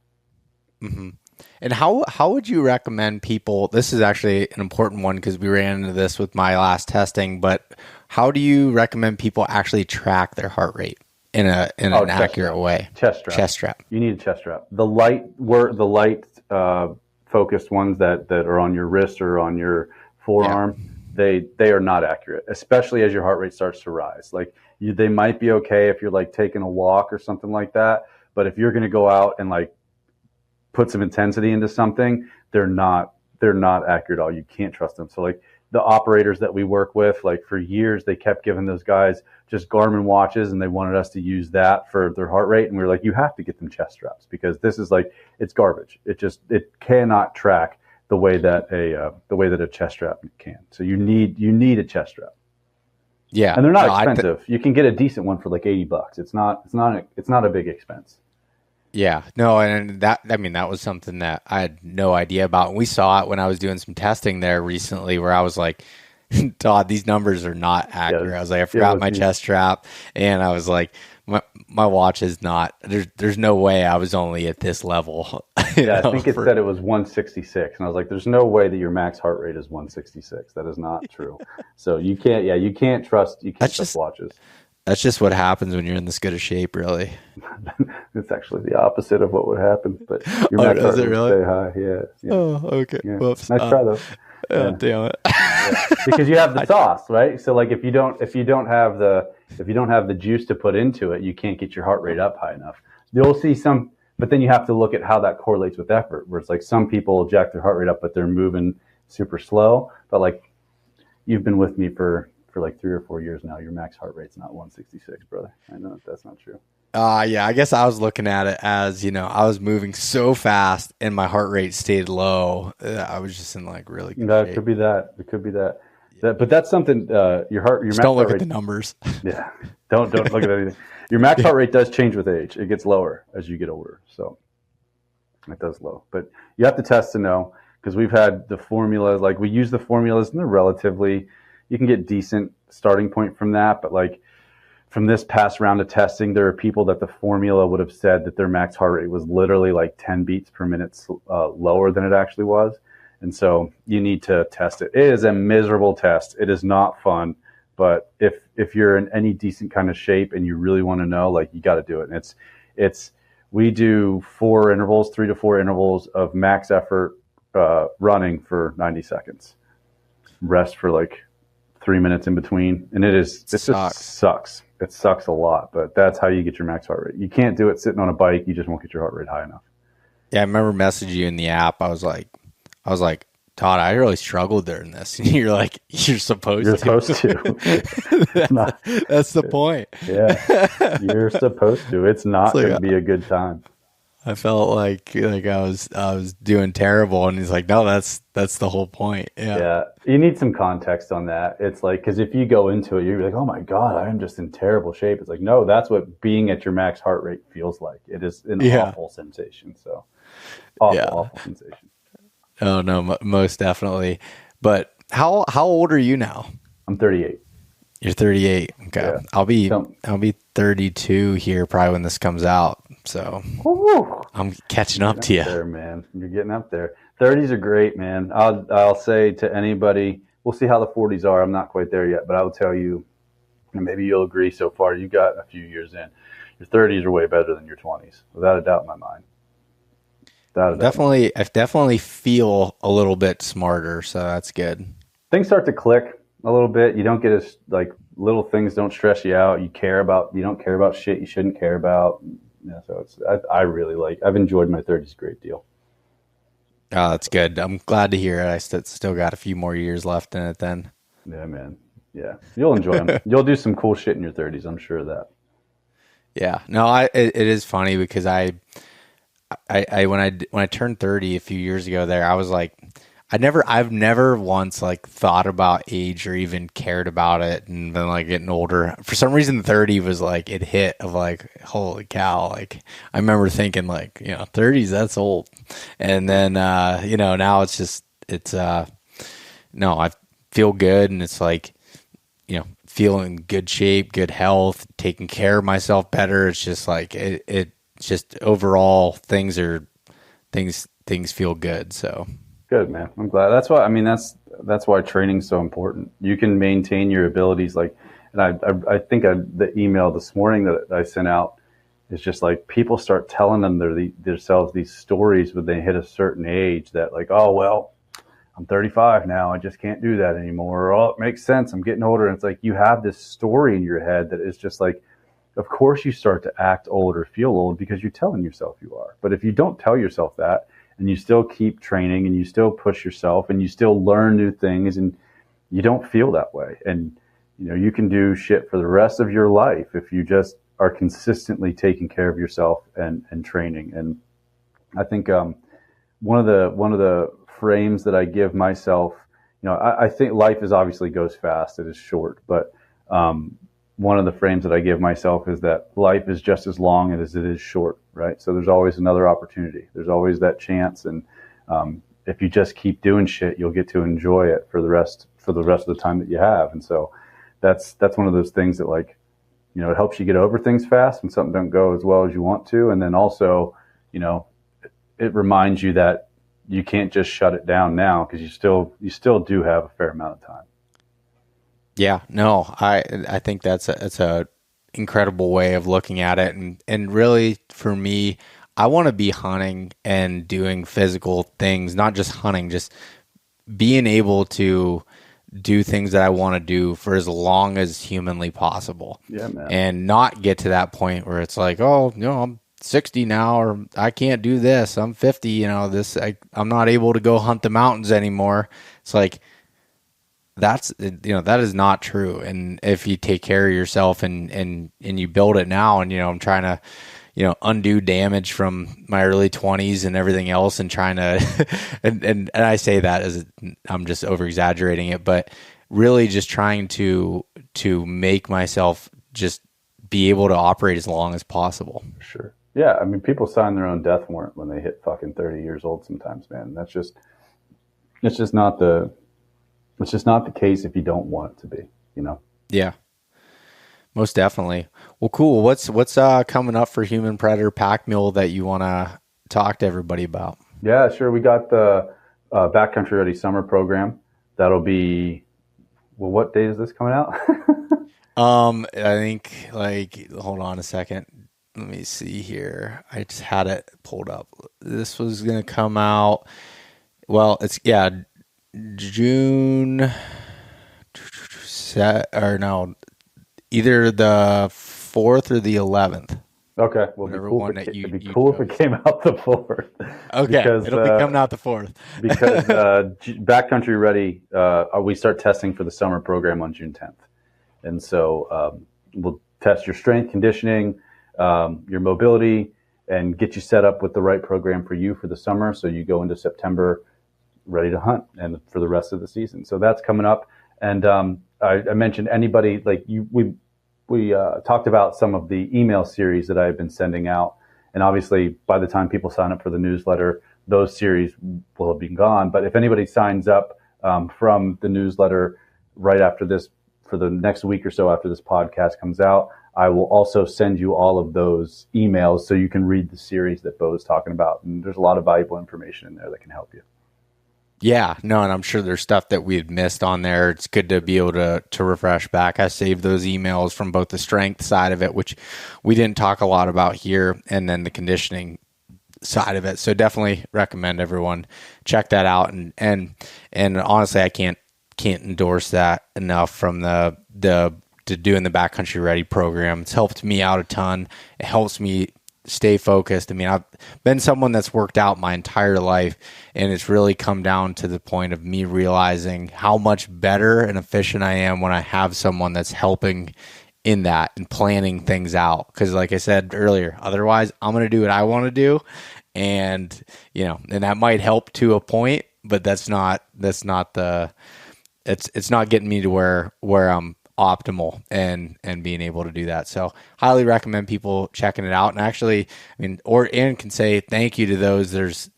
Mm-hmm. And how would you recommend people, this is actually an important one because we ran into this with my last testing, but how do you recommend people actually track their heart rate in an accurate way? Chest strap. You need a chest strap. The light focused ones that are on your wrist or on your forearm, they are not accurate, especially as your heart rate starts to rise. Like they might be okay if you're like taking a walk or something like that, but if you're going to go out and like put some intensity into something, they're not accurate at all. You can't trust them. So like the operators that we work with, like for years, they kept giving those guys just Garmin watches, and they wanted us to use that for their heart rate. And we were like, you have to get them chest straps because this is like, it's garbage. It cannot track the way that a chest strap can. So you need a chest strap. Yeah, and they're not expensive. You can get a decent one for like $80. It's not a big expense. Yeah, no, and that was something that I had no idea about. And we saw it when I was doing some testing there recently where I was like, Todd, these numbers are not accurate. I was like, I forgot my chest strap, and I was like, my watch is not, there's no way I was only at this level. I think it said it was 166, and I was like, there's no way that your max heart rate is 166. That is not true. So you can't trust watches. That's just what happens when you're in this good a shape, really. It's actually the opposite of what would happen, but your max heart rate really? Stay high. Yeah. Oh, okay. Yeah. Whoops. Nice try though. Damn it. Because you have the sauce, right? So like if you don't have the juice to put into it, you can't get your heart rate up high enough. You'll see some, but then you have to look at how that correlates with effort, where it's like some people jack their heart rate up, but they're moving super slow. But like you've been with me for like 3 or 4 years now, your max heart rate's not 166, brother. I know that's not true. Yeah, I guess I was looking at it as, I was moving so fast and my heart rate stayed low. I was just in like really good shape. It could be that. But that's something, your max don't look heart at the numbers. Yeah. Don't look at anything. Your max heart rate does change with age. It gets lower as you get older. So it does low. But you have to test to know, because we've had the formulas, like we use the formulas and they're relatively, you can get decent starting point from that. But like from this past round of testing, there are people that the formula would have said that their max heart rate was literally like 10 beats per minute lower than it actually was. And so you need to test it. It is a miserable test. It is not fun. But if you're in any decent kind of shape and you really want to know, like you got to do it. And we do 3 to 4 intervals of max effort running for 90 seconds. Rest for like 3 minutes in between, and just sucks. It sucks a lot, but that's how you get your max heart rate. You can't do it sitting on a bike. You just won't get your heart rate high enough. Yeah, I remember messaging you in the app. I was like, Todd, I really struggled during this. And you're like, you're supposed to. That's the point. Yeah, you're supposed to. It's not going to be a good time. I felt like I was doing terrible, and he's like, no, that's the whole point. Yeah. Yeah, you need some context on that. It's like, because if you go into it, you're like, oh my God, I am just in terrible shape. It's like, no, that's what being at your max heart rate feels like. It is an Yeah. awful sensation. So awful, Yeah. awful sensation. Oh no, most definitely. But how old are you now? I'm 38. You're 38. Okay. Yeah. I'll be 32 here probably when this comes out. So Woo! I'm catching up to you. There, man. You're getting up there. 30s are great, man. I'll say to anybody, we'll see how the 40s are. I'm not quite there yet, but I will tell you, and maybe you'll agree so far, you got a few years in. Your 30s are way better than your 20s, without a doubt in my mind. I definitely feel a little bit smarter, so that's good. Things start to click a little bit. You don't get as, like, little things don't stress you out. You don't care about shit you shouldn't care about. Yeah, so I really I've enjoyed my 30s a great deal. Oh, that's good. I'm glad to hear it. I still got a few more years left in it then. Yeah, man. Yeah, you'll enjoy them. You'll do some cool shit in your 30s. I'm sure of that. Yeah. No, it is funny because when I turned 30 a few years ago there, I was like, I've never once like thought about age or even cared about it, and then like getting older. For some reason 30 was like it hit of like, holy cow. Like I remember thinking like, 30s, that's old. And then now no, I feel good, and it's like, feeling good shape, good health, taking care of myself better. It's just like it just overall things feel good. So good, man. I'm glad. That's why. I mean, that's why training's so important. You can maintain your abilities. Like, and I think the email this morning that I sent out is just like, people start telling themselves these stories when they hit a certain age that like, oh well, I'm 35 now. I just can't do that anymore. Or, oh, it makes sense. I'm getting older. And it's like you have this story in your head that is just like, of course you start to act old or feel old because you're telling yourself you are. But if you don't tell yourself that, and you still keep training and you still push yourself and you still learn new things, and you don't feel that way. And, you can do shit for the rest of your life if you just are consistently taking care of yourself and training. And I think one of the frames that I give myself, I think life obviously goes fast. It is short, but one of the frames that I give myself is that life is just as long as it is short, right? So there's always another opportunity. There's always that chance. And if you just keep doing shit, you'll get to enjoy it for the rest of the time that you have. And so that's one of those things that, like, it helps you get over things fast when something don't go as well as you want to. And then also, it reminds you that you can't just shut it down now, because you still do have a fair amount of time. Yeah, no, I think that's a incredible way of looking at it, and really for me, I want to be hunting and doing physical things, not just hunting, just being able to do things that I want to do for as long as humanly possible. Yeah, man. And not get to that point where it's like, oh, I'm 60 now, or I can't do this. I'm 50, I'm not able to go hunt the mountains anymore. It's like, that is not true. And if you take care of yourself and you build it now, and I'm trying to undo damage from my early 20s and everything else, and trying to and I say that as I'm just over exaggerating it, but really just trying to make myself just be able to operate as long as possible. Sure. Yeah, I mean, people sign their own death warrant when they hit fucking 30 years old sometimes, man. It's just not the case if you don't want it to be, Yeah, most definitely. Well, cool. What's coming up for Human Predator Pack Mule that you want to talk to everybody about? Yeah, sure. We got the Backcountry Ready Summer Program. That'll be, well, what day is this coming out? I think, hold on a second. Let me see here. I just had it pulled up. This was going to come out. Well, June, either the 4th or the 11th. Okay, well, it'd be cool if it came out the 4th. Okay, because, it'll be coming out the 4th. Because Backcountry Ready, we start testing for the summer program on June 10th. And so we'll test your strength, conditioning, your mobility, and get you set up with the right program for you for the summer. So you go into September ready to hunt and for the rest of the season. So that's coming up. And I mentioned anybody like you, we talked about some of the email series that I've been sending out. And obviously by the time people sign up for the newsletter, those series will have been gone. But if anybody signs up from the newsletter right after this, for the next week or so after this podcast comes out, I will also send you all of those emails so you can read the series that Beau's talking about. And there's a lot of valuable information in there that can help you. Yeah, no, and I'm sure there's stuff that we had missed on there. It's good to be able to refresh back. I saved those emails from both the strength side of it, which we didn't talk a lot about here, and then the conditioning side of it. So definitely recommend everyone check that out. And honestly, I can't endorse that enough from the doing the Backcountry Ready program. It's helped me out a ton. It helps me stay focused. I mean, I've been someone that's worked out my entire life, and it's really come down to the point of me realizing how much better and efficient I am when I have someone that's helping in that and planning things out. Because like I said earlier, otherwise I'm going to do what I want to do. And, and that might help to a point, but it's not getting me to where I'm optimal and being able to do that. So highly recommend people checking it out. And actually, Aaron can say thank you to those. There's,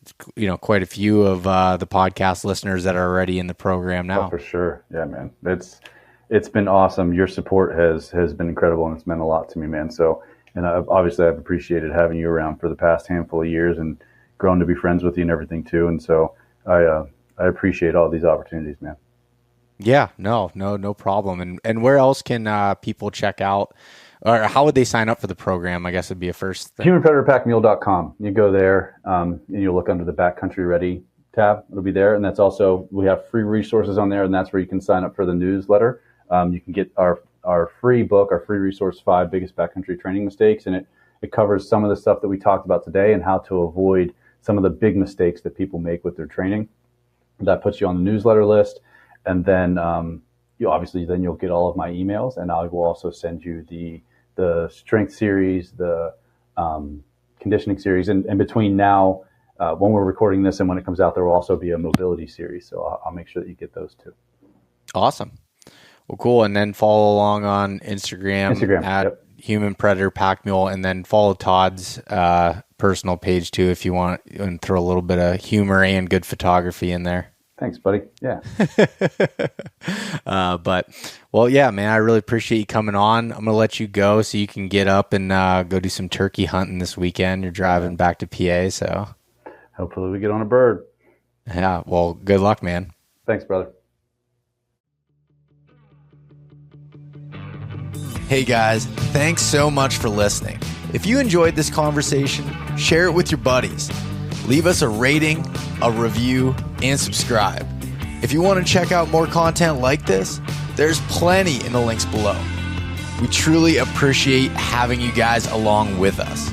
quite a few of the podcast listeners that are already in the program now. Oh, for sure. Yeah, man. It's been awesome. Your support has been incredible, and it's meant a lot to me, man. So, and I've appreciated having you around for the past handful of years and grown to be friends with you and everything too. And so I appreciate all these opportunities, man. Yeah, no problem. And where else can people check out, or how would they sign up for the program? I guess it'd be a first thing. HumanPredatorPackMule.com. You go there and you'll look under the Backcountry Ready tab. It'll be there. And that's also, we have free resources on there, and that's where you can sign up for the newsletter. You can get our free book, our free resource, 5 Biggest Backcountry Training Mistakes. And it covers some of the stuff that we talked about today and how to avoid some of the big mistakes that people make with their training. That puts you on the newsletter list. And then you'll get all of my emails, and I will also send you the strength series, the conditioning series. And between now, when we're recording this and when it comes out, there will also be a mobility series. So I'll make sure that you get those too. Awesome. Well, cool. And then follow along on Instagram at Human Predator Pack Mule, and then follow Todd's personal page too if you want, and throw a little bit of humor and good photography in there. Thanks, buddy. Yeah. Yeah, man, I really appreciate you coming on. I'm going to let you go so you can get up and go do some turkey hunting this weekend. You're driving back to PA, so. Hopefully we get on a bird. Yeah, well, good luck, man. Thanks, brother. Hey, guys, thanks so much for listening. If you enjoyed this conversation, share it with your buddies. Leave us a rating, a review, and subscribe. If you want to check out more content like this, there's plenty in the links below. We truly appreciate having you guys along with us.